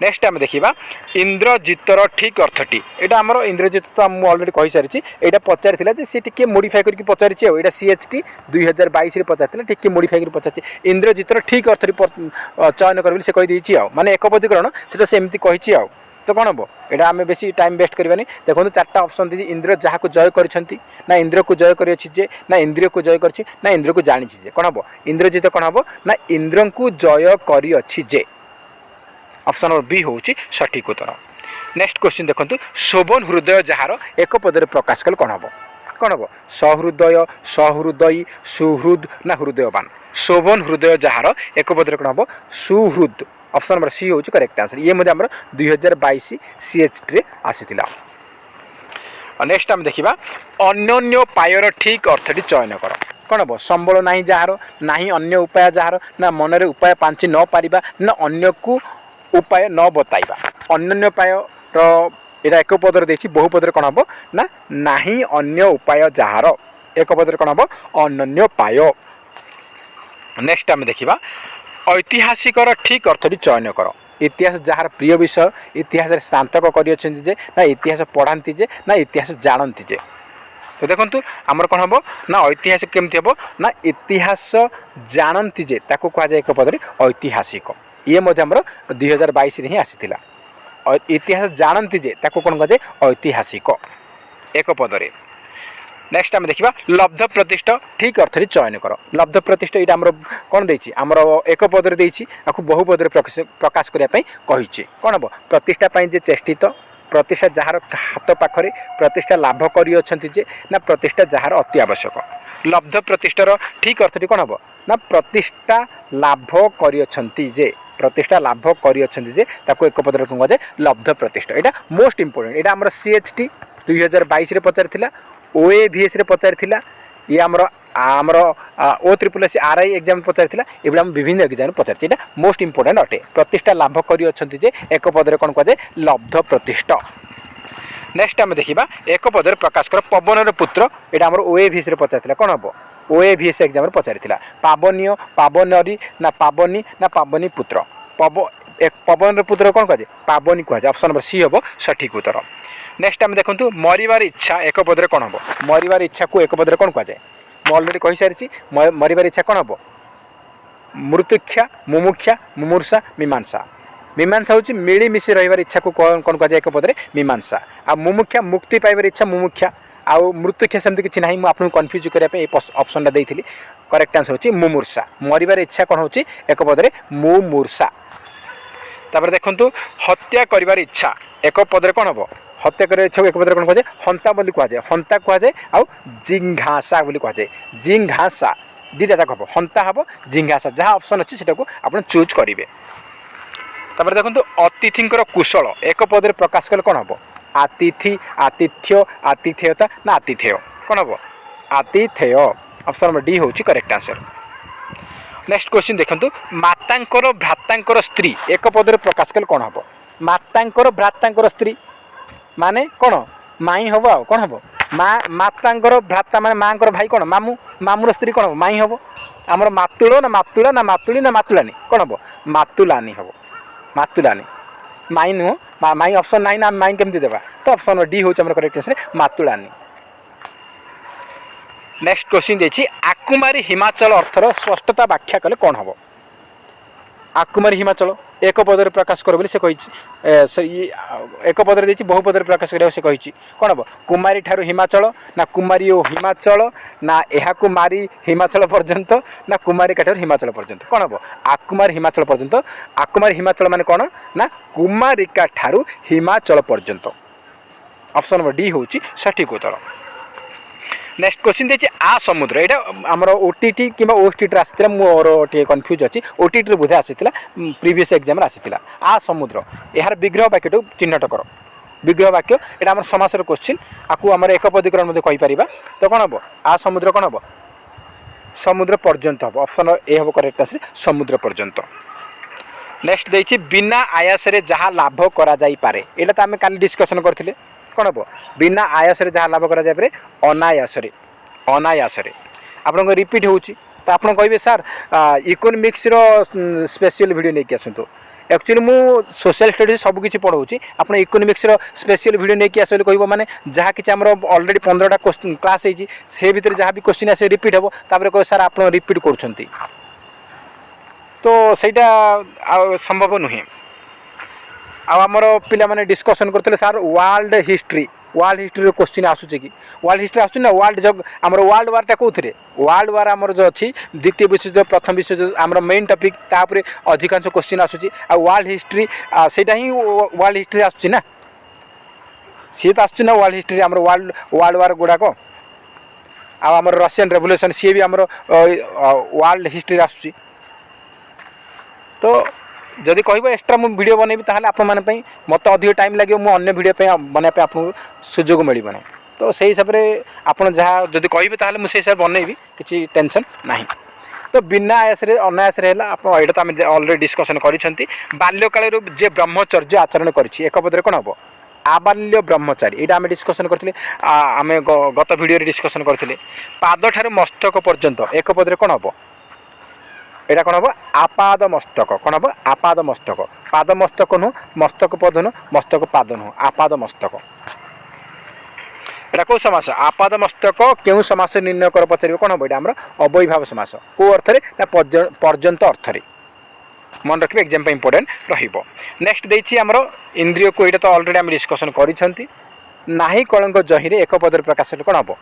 नेक्स्ट आम देखा इंद्रजितर ठीक अर्थटी यहाँ आमर इंद्रजित तो मुझे अलरेडी कही सारी यहाँ पचार सी टे मोडिफाई करके पचार यहाँ CHT 2022 पचार टे मोडिफाई कर पचार इंद्रजितर ठीक अर्थटी चयन कर से कहीदे माने एक पदीकरण से सेमती कही आ तो कौन हम यहाँ आम बेसी टाइम वेस्ट करवानी देखो चार्टा ऑप्शन दी इंद्र जहाँ को जय करछंती ना इंद्र को जय करे ना इंद्रिय को जय कर ना इंद्र को जानी जे कौन हम इंद्रजित कौन हम ना इंद्र को जय कर ऑप्शन नंबर बी हूँ सठिक उत्तर। नेक्स्ट क्वेश्चन देखो शोभन हृदय जार एक पदरे प्रकाश कले कौन हम सहृदय सहृदयी सुहृद ना हृदयवान शोभन हृदय जार एक पदरे कौन हम सुहृद ऑप्शन नंबर सी हूँ करेक्ट आंसर ये आम 2022 CHT आसीला। नेक्स्ट आम देखा अन्योन्य पायर ठीक अर्थटी चयन कर कौन हम संबल ना जार ना अन्य उपाय जार ना मनरे उपाय पांची न पारिबा ना अन्य को उपाय न बताइबा अन्य उपाय यहाँ एक पदर देखिए बहु पदर कौन हम ना नाही अन्य उपाय जार एक पदर कौन हम अन्य उपाय। नेक्स्ट आम देखा ऐतिहासिक ठीक अर्थटी चयन कर इतिहास जार प्रिय विषय इतिहास स्नातक कर ना इतिहास पढ़ाती जे ना इतिहास जानती जे तो देखो आमर कौन हम ना ऐतिहासिक केमती हम ना इतिहास जानती जे ताको कह जाए एक पदरे ऐतिहासिक ये आमर 2022 ही आसीला इतिहास जानती जे ताको कौन कह जाए ऐतिहासिक एक पदरे। नेक्स्ट आम देखा लब्ध प्रतिष्ठ ठीक अर्थ चयन कर लब्ध प्रतिष्ठ ये आम कौन देती आमर एक पदर देती बहुपदर प्रकाश करने कही कौन हम प्रतिष्ठा जे चेष्टित प्रतिष्ठा जार हाथ पाखरे प्रतिष्ठा लाभ कर ना प्रतिष्ठा जार अति आवश्यक लब्ध प्रतिष्ठार ठीक अर्थटी कौन हम ना प्रतिष्ठा लाभ कर प्रतिष्ठा लाभ कर एक पदर कौन कहे लब्ध प्रतिष्ठा यहाँ मोस्ट इंपोर्टेंट यहाँ आम CHT 2022 पचार OAVS पचार ये आमर OSSC RI एग्जाम पचार ये विभिन्न एग्जाम पचार यहाँ मोस्ट इंपोर्टेंट अटे प्रतिष्ठा लाभ कर एक पदर कौन कहे लब्ध प्रतिष्ठा नेक्स्ट आम देखा एक पदर प्रकाश कर पवन पुत्र यहाँ आम OAVS पचार कौन हम OAVS एग्जाम पचार पावनीय पावनरी ना पावनी पुत्र पवन पुत्र कौन कहे पावनी कहुए ऑप्शन नंबर सी हम सठिक उत्तर नेक्स्ट आम देखो मरबार इच्छा एक पदर कौन हम मरबार इच्छा को एक पदर कौन कहुए मुझे अलरेडी कही सारी मरबार इच्छा कौन हम मृत्युक्षा मुमुक्षा मुमूर्षा मीमांसा मीमांसा हूँ मिलमिशी रही इच्छा को कौन कहुए एक पदर मीमांसा आ मुमुक्षा मुक्ति पाइबार इच्छा मुमुक्षा आउ मृत्युक्षा सेमती किसी ना मुझे आपको कन्फ्यूज करने ऑप्शनटा देती करेक्ट आंसर होची मुमूर्षा मरबार इच्छा कौन होची एक पदर मुमूर्षा तापर देखंतु हत्या करिवार इच्छा एक पदर कौन हम हत्या कर इच्छा एक पदर कौन कहुए हंता बोली कहुए हंता कहुए आउ जिंघासा बोली कहुए जिंघासा दुटा जाक हम हंता हम जिंघासा जहाँ ऑप्शन अच्छी से आप चूज करेंगे तापर देखंतु अतिथिंकर कुशल एक पदर प्रकाश कले कौन हम आतिथि आतिथ्य आतिथेयता ना आतिथेय कौन हम आतिथेय ऑप्शन नंबर डी होची करेक्ट आंसर नेक्स्ट क्वेश्चन देखंतु मातांकर भ्रातांकर स्त्री एक पदर प्रकाश कले कौन हम मातांकर भ्रातांकर स्त्री माने कौन माई हम आ कौन हम मातांकर भ्राता माने माँकर भाई कौन मामू मामूर स्त्री कौन हम माई हम आमर मातुल ना मातुला ना मातुली ना मातुलानी कौन हम मातुलानी हम मातुलानी माई नुह माई ऑप्शन नाइन आम माई केमती देवा तो ऑप्शन डी हूँ करेक्ट आंसर मातुलानी नेक्स्ट क्वेश्चन देखिए आकुमारी हिमाचल अर्थर स्पष्टता व्याख्या कले कौन हम आकुमारी हिमाचल एक पदर प्रकाश कर बोली से कही एक पदर देती बहुपदर प्रकाश कर से कही कौन हम कुमारी ठारू हिमाचल ना कुमारी ओ हिमाचल ना यह कुमारी हिमाचल पर्यंत ना कुमारी ठारू हिमाचल पर्यंत कौन हम आकुमारी हिमाचल पर्यंत आकुमारी हिमाचल माने कौन ना कुमारिका ठारू हिमाचल पर्यंत ऑप्शन नंबर डी हूँ सठिक उत्तर नेक्स्ट क्वेश्चन देखिए आ समुद्र यहाँ आमर OTT कि OSTT आसाला मोर टे कन्फ्यूज अच्छी OTT बोधे आसाला प्रीवियस एग्जाम आसाला आ समुद्र यार विग्रह वाक्य चिन्हट कर विग्रह वाक्य यहाँ आम समासर क्वेश्चन आपको आम एक पदीकरण कहीपर तो कौन हम आ समुद्र कौन हम समुद्र पर्यंत हम ऑप्शन ए हम करेक्ट आंसर समुद्र पर्यंत नेक्स्ट देखिए बिना आयास जहाँ लाभ करा पारे यहाँ तो आम काली डिस्कसन करते कौन हम बिना आयास जहाँ लाभ करा पारे अनायास अनायास आपन रिपीट हो तो आप कहे सार इकोनोमिक्स स्पेशल वीडियो नहीं आसतु एक्चुअली मु सोशल स्टडीज सबकि पढ़ाऊँगी आप इकोनोमिक्स स्पेशल वीडियो नहीं आस कह मैंने जहाँ कि अलरेडी 15टा क्लास होती से भितर जहाँ भी क्वेश्चन आसे रिपीट हम तापर कह सार आप रिपीट कर तो सहीटा संभव नुहे आमर पे डिस्कसन करते सार वर्ल्ड हिस्ट्री क्वेश्चन आसूँ कि वर्ल्ड हिस्ट्री आसूँ ना वर्ल्ड जग आमर वर्ल्ड वार्टा कौन वर्ल्ड वार आमर जो अच्छी द्वितीय विश्वयुद्ध प्रथम विश्वयुद्ध आमर मेन टॉपिक तापर अधिकांश क्वेश्चन आसूँ आ वर्ल्ड हिस्ट्री सेटा ही वर्ल्ड हिस्ट्री आसूँ ना सी तो आसूँ ना वर्ल्ड हिस्ट्री आमर वर्ल्ड वार गुड़ाक आमर रशियन रेवोल्यूशन सी भी आमर वर्ल्ड हिस्ट्री आसूँ तो जदि कह एक्सट्रा मुझे वीडियो बनैबी ताहले आप माने मत अधिक टाइम लगे मुझे अन्य वीडियो बनाई आपको सुजोग मिल ना तो से हिसाब से आप जहाँ जदि कहे ताहले मुझे हिसाब से बनैबी किसी टेंशन ना तो बिना आयास अनायास है आप तो आम अलरेडी डिस्कसन कर बाल्यकाल जे ब्रह्मचर्य आचरण कर पदर कौन हम आबाल्य ब्रह्मचारी यहाँ आम डिस्कसन करते आम गत वीडियो डिस्कसन करते पाद ठार मस्तक पर्यंत एक पदर कौन हम यहाँ कौन हम आपाद मस्तक कौन हम आपाद मस्तक पाद मस्तक नुह मस्तक पद नुह मस्तक पाद नुह आपाद मस्तक यहाँ कौ समास आपाद मस्तक क्यों समास निर्णय कर पचार कौन हम यहाँ आम अवयभाव समास कौ अर्थ ना पर्यंत अर्थ मन रखिए एग्जाम इंपोर्टेंट नेक्स्ट देखिए आमर इंद्रिय को यहाँ तो अलरेडी आम डिस्कसन कर कलंक जही एक पदर प्रकाश कौन हम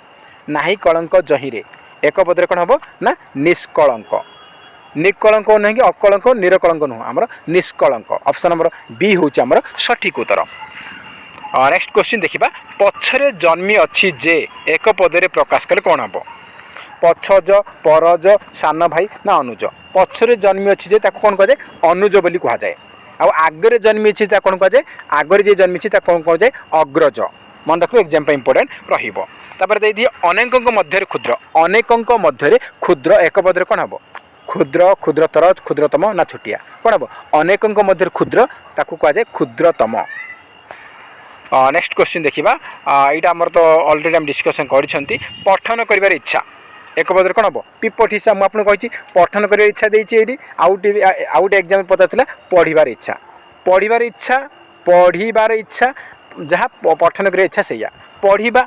ନାହିଁ କଳଙ୍କ ଜହିରେ ଏକ ପଦରେ କ'ଣ ହେବ ନା ନିଷ୍କଳଙ୍କ। ନିକଳଙ୍କ ନୁହେଁ କି ଅକଳଙ୍କ ନିରକଳଙ୍କ ନୁହଁ, ଆମର ନିଷ୍କଳଙ୍କ। ଅପସନ୍ ନମ୍ବର ବି ହେଉଛି ଆମର ସଠିକ୍ ଉତ୍ତର। ନେକ୍ସଟ କ୍ୱେଶ୍ଚିନ୍ ଦେଖିବା, ପଛରେ ଜନ୍ମି ଅଛି ଯେ ଏକ ପଦରେ ପ୍ରକାଶ କଲେ କ'ଣ ହେବ? ପଛଜ, ପରଜ, ସାନ ଭାଇ ନା ଅନୁଜ? ପଛରେ ଜନ୍ମି ଅଛି ଯେ ତାକୁ କ'ଣ କୁହାଯାଏ? ଅନୁଜ ବୋଲି କୁହାଯାଏ। ଆଉ ଆଗରେ ଜନ୍ମି ଅଛି ତାକୁ କ'ଣ କୁହାଯାଏ? ଆଗରେ ଯିଏ ଜନ୍ମିଛି ତାକୁ କ'ଣ କୁହାଯାଏ? ଅଗ୍ରଜ। ମନେ ରଖିବ, ଏକ୍ଜାମ୍ ପାଇଁ ଇମ୍ପୋର୍ଟାଣ୍ଟ ରହିବ। ତାପରେ ଦେଇଦିଏ ଅନେକଙ୍କ ମଧ୍ୟରେ କ୍ଷୁଦ୍ର। ଅନେକଙ୍କ ମଧ୍ୟରେ କ୍ଷୁଦ୍ର ଏକ ପଦରେ କ'ଣ ହେବ? କ୍ଷୁଦ୍ର, କ୍ଷୁଦ୍ରତର, କ୍ଷୁଦ୍ରତମ ନା ଛୋଟିଆ? କ'ଣ ହେବ? ଅନେକଙ୍କ ମଧ୍ୟରେ କ୍ଷୁଦ୍ର ତାକୁ କୁହାଯାଏ କ୍ଷୁଦ୍ରତମ। ନେକ୍ସଟ କ୍ୱେଶ୍ଚିନ୍ ଦେଖିବା, ଏଇଟା ଆମର ତ ଅଲରେଡ଼ି ଆମେ ଡିସ୍କସନ୍ କରିଛନ୍ତି। ପଠନ କରିବାର ଇଚ୍ଛା ଏକ ପଦରେ କ'ଣ ହେବ? ପିପଠିସା। ମୁଁ ଆପଣଙ୍କୁ କହିଛି ପଠନ କରିବାର ଇଚ୍ଛା ଦେଇଛି ଏଇଠି। ଆଉ ଗୋଟେ ଏକ୍ଜାମ୍ ପଚାରିଥିଲା ପଢ଼ିବାର ଇଚ୍ଛା। ପଢ଼ିବାର ଇଚ୍ଛା, ପଢ଼ିବାର ଇଚ୍ଛା, ଯାହା ପଠନ କରିବା ଇଚ୍ଛା ସେଇଆ। ପଢ଼ିବା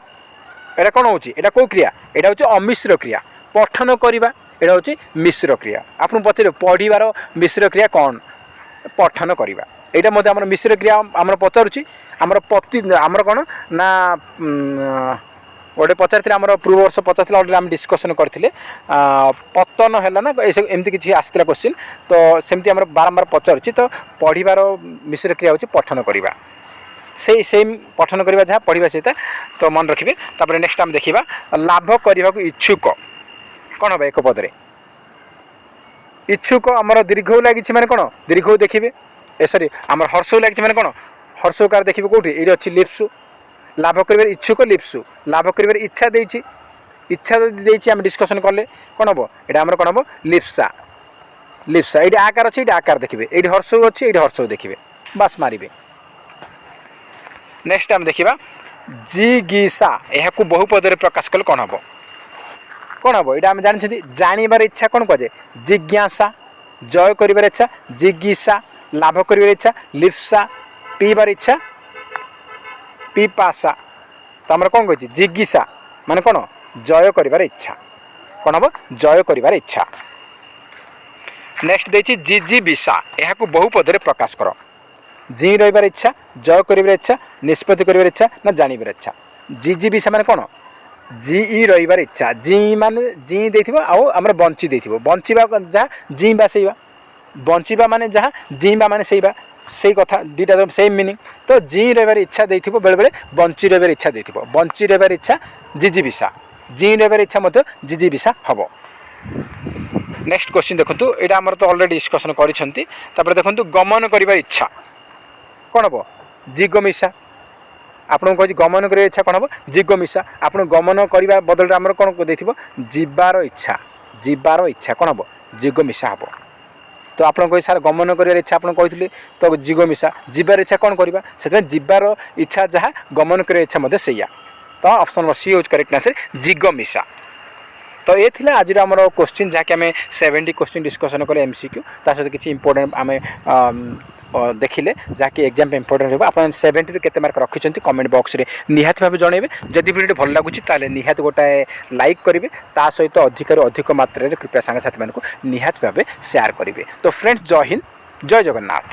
ଏଇଟା କ'ଣ ହେଉଛି? ଏଇଟା କେଉଁ କ୍ରିୟା? ଏଇଟା ହେଉଛି ଅମିଶ୍ର କ୍ରିୟା। ପଠନ କରିବା ଏଇଟା ହେଉଛି ମିଶ୍ର କ୍ରିୟା। ଆପଣଙ୍କୁ ପଚାରିବେ ପଢ଼ିବାର ମିଶ୍ର କ୍ରିୟା କ'ଣ? ପଠନ କରିବା। এইটা মধ্যে আমার মিশ্র ক্রিয়া আমরা পচারুছি আমার আমার কোণ না গোটে পচারিলে আমার পূর্ব বর্ষ পচারিলে অলরেডি আমি ডিসকসন করলে পতন হল না এমতি কিছু আসছিল কোশ্চিন তো সেমতি আমার বারম্বার পচারুছি তো পড়িবার মিশ্র ক্রিয়া হচ্ছে পঠন করা সেই সেম পঠন করা যা পড়া সেইটা তো মনে রাখবে। তারপরে নেক্সট আমি দেখা লাভ করা ইচ্ছুক কোণ হবে এক পদরে ইচ্ছুক আমার দীর্ঘ লাগিছে মানে কোণ দীর্ঘ দেখবে সরি আমার হর্ষ লাগিছে মানে কোণ হর্ষকার দেখবে কোটি এইটি অছি লিপসু লাভ করিবার ইচ্ছুক লিপসু লাভ করিবার ইচ্ছা দিয়েছি ইচ্ছা যদি দিয়েছি আমি ডিসকসন কলে কোণ হব এটা আমার কোণ হব লিপসা লিপসা এইটি আকার আছে এইটি আকার দেখবে এইটি হর্ষ অছি এইটি হর্ষ দেখবে বাস মারিবে। নেক্সট আমি দেখা জিগিসা এখন বহুপদরে প্রকাশ কলে কোণ হব কোণ হব এটা আমি জানি জাণবার ইচ্ছা কোণ কুযায়ে জিজ্ঞাসা জয় করিবার ইচ্ছা জিজ্ঞাসা লাভ করিবার ইচ্ছা লিপসা পিবার ইচ্ছা পিপাসা তো আমরা কোণ কইছি জিজ্ঞাসা মানে কোণ জয় করিবার ইচ্ছা কোণ হব জয় করিবার ইচ্ছা। নেক্সট দিয়েছি জিজিবিসা এখন বহুপদরে প্রকাশ কর জি রইবার ইচ্ছা জয় করিবার ইচ্ছা নিষ্পত্তি করিবার ইচ্ছা না জানিবার ইচ্ছা জিজিবিসা মানে কোণ জি ই রইবার ইচ্ছা জি মানে জি ଦେଇଥିବ ଆଉ ଆମର ବଞ୍ଚି ଦେଇଥିବ ବଞ୍ଚିବା ଯାହା ଜିଇବା ସେଇବା ବଞ୍ଚିବା ମାନେ ଯାହା ଜିଇବା ମାନେ ସେଇବା ସେଇ କଥା ଦୁଇଟା ସେମ୍ ମିନିଂ ତ ଜି ରହିବାର ଇଚ୍ଛା ଦେଇଥିବ ବେଳେବେଳେ ବଞ୍ଚି ରହିବାର ଇଚ୍ଛା ଦେଇଥିବ ବଞ୍ଚି ରହିବାର ଇଚ୍ଛା ଜିଜିବିସା ଜି ରହିବାର ଇଚ୍ଛା ମଧ୍ୟ ଜିଜିବିସା ହେବ। ନେକ୍ସଟ କ୍ୱେଶ୍ଚିନ୍ ଦେଖନ୍ତୁ ଏଇଟା ଆମର ତ ଅଲରେଡ଼ି ଡିସ୍କସନ୍ କରିଛନ୍ତି ତାପରେ ଦେଖନ୍ତୁ ଗମନ କରିବାର ଇଚ୍ଛା କ'ଣ ହେବ ଜିଗମିଶା ଆପଣଙ୍କୁ କହିଛି ଗମନ କରିବା ଇଚ୍ଛା କ'ଣ ହେବ ଜିଗମିଶା ଆପଣ ଗମନ କରିବା ବଦଳରେ ଆମର କ'ଣ ଦେଇଥିବ ଯିବାର ଇଚ୍ଛା କ'ଣ ହେବ ଜିଗମିଶା ହେବ। তো আপনার কই স্যার গমন করার ইচ্ছা আপনার কইলে তো জিগমিশা যাবার ইচ্ছা কোণ করা সেটা যাবার ইচ্ছা যা গমন করার ইচ্ছা মধ্যে সেইয়া তো অপশন নম্বর সি হচ্ছে করেক্ট আনসর জিগমিশা। তো এ লা আজ আমার কোশ্চিন যাকে আমি 70 কোশ্চিন ডিসকসন কলে এমসিক্যু তার সাথে কিছু ইম্পর্টেন্ট আমি देखिले जहाँकि एग्जाम इम्पोर्टेंट हो आप 70 केते मार्क रखिंट कमेंट बॉक्स रे निहाती भाव जनइबे जदि वीडियो भल लगुच ताले निहाती गोटाए लाइक करेंगे ता सहित अधिक अधिक मात्रा कृपया सांग साथी मानक निहाती भाव शेयर करेंगे। तो फ्रेंड्स जय हिंद जय जगन्नाथ।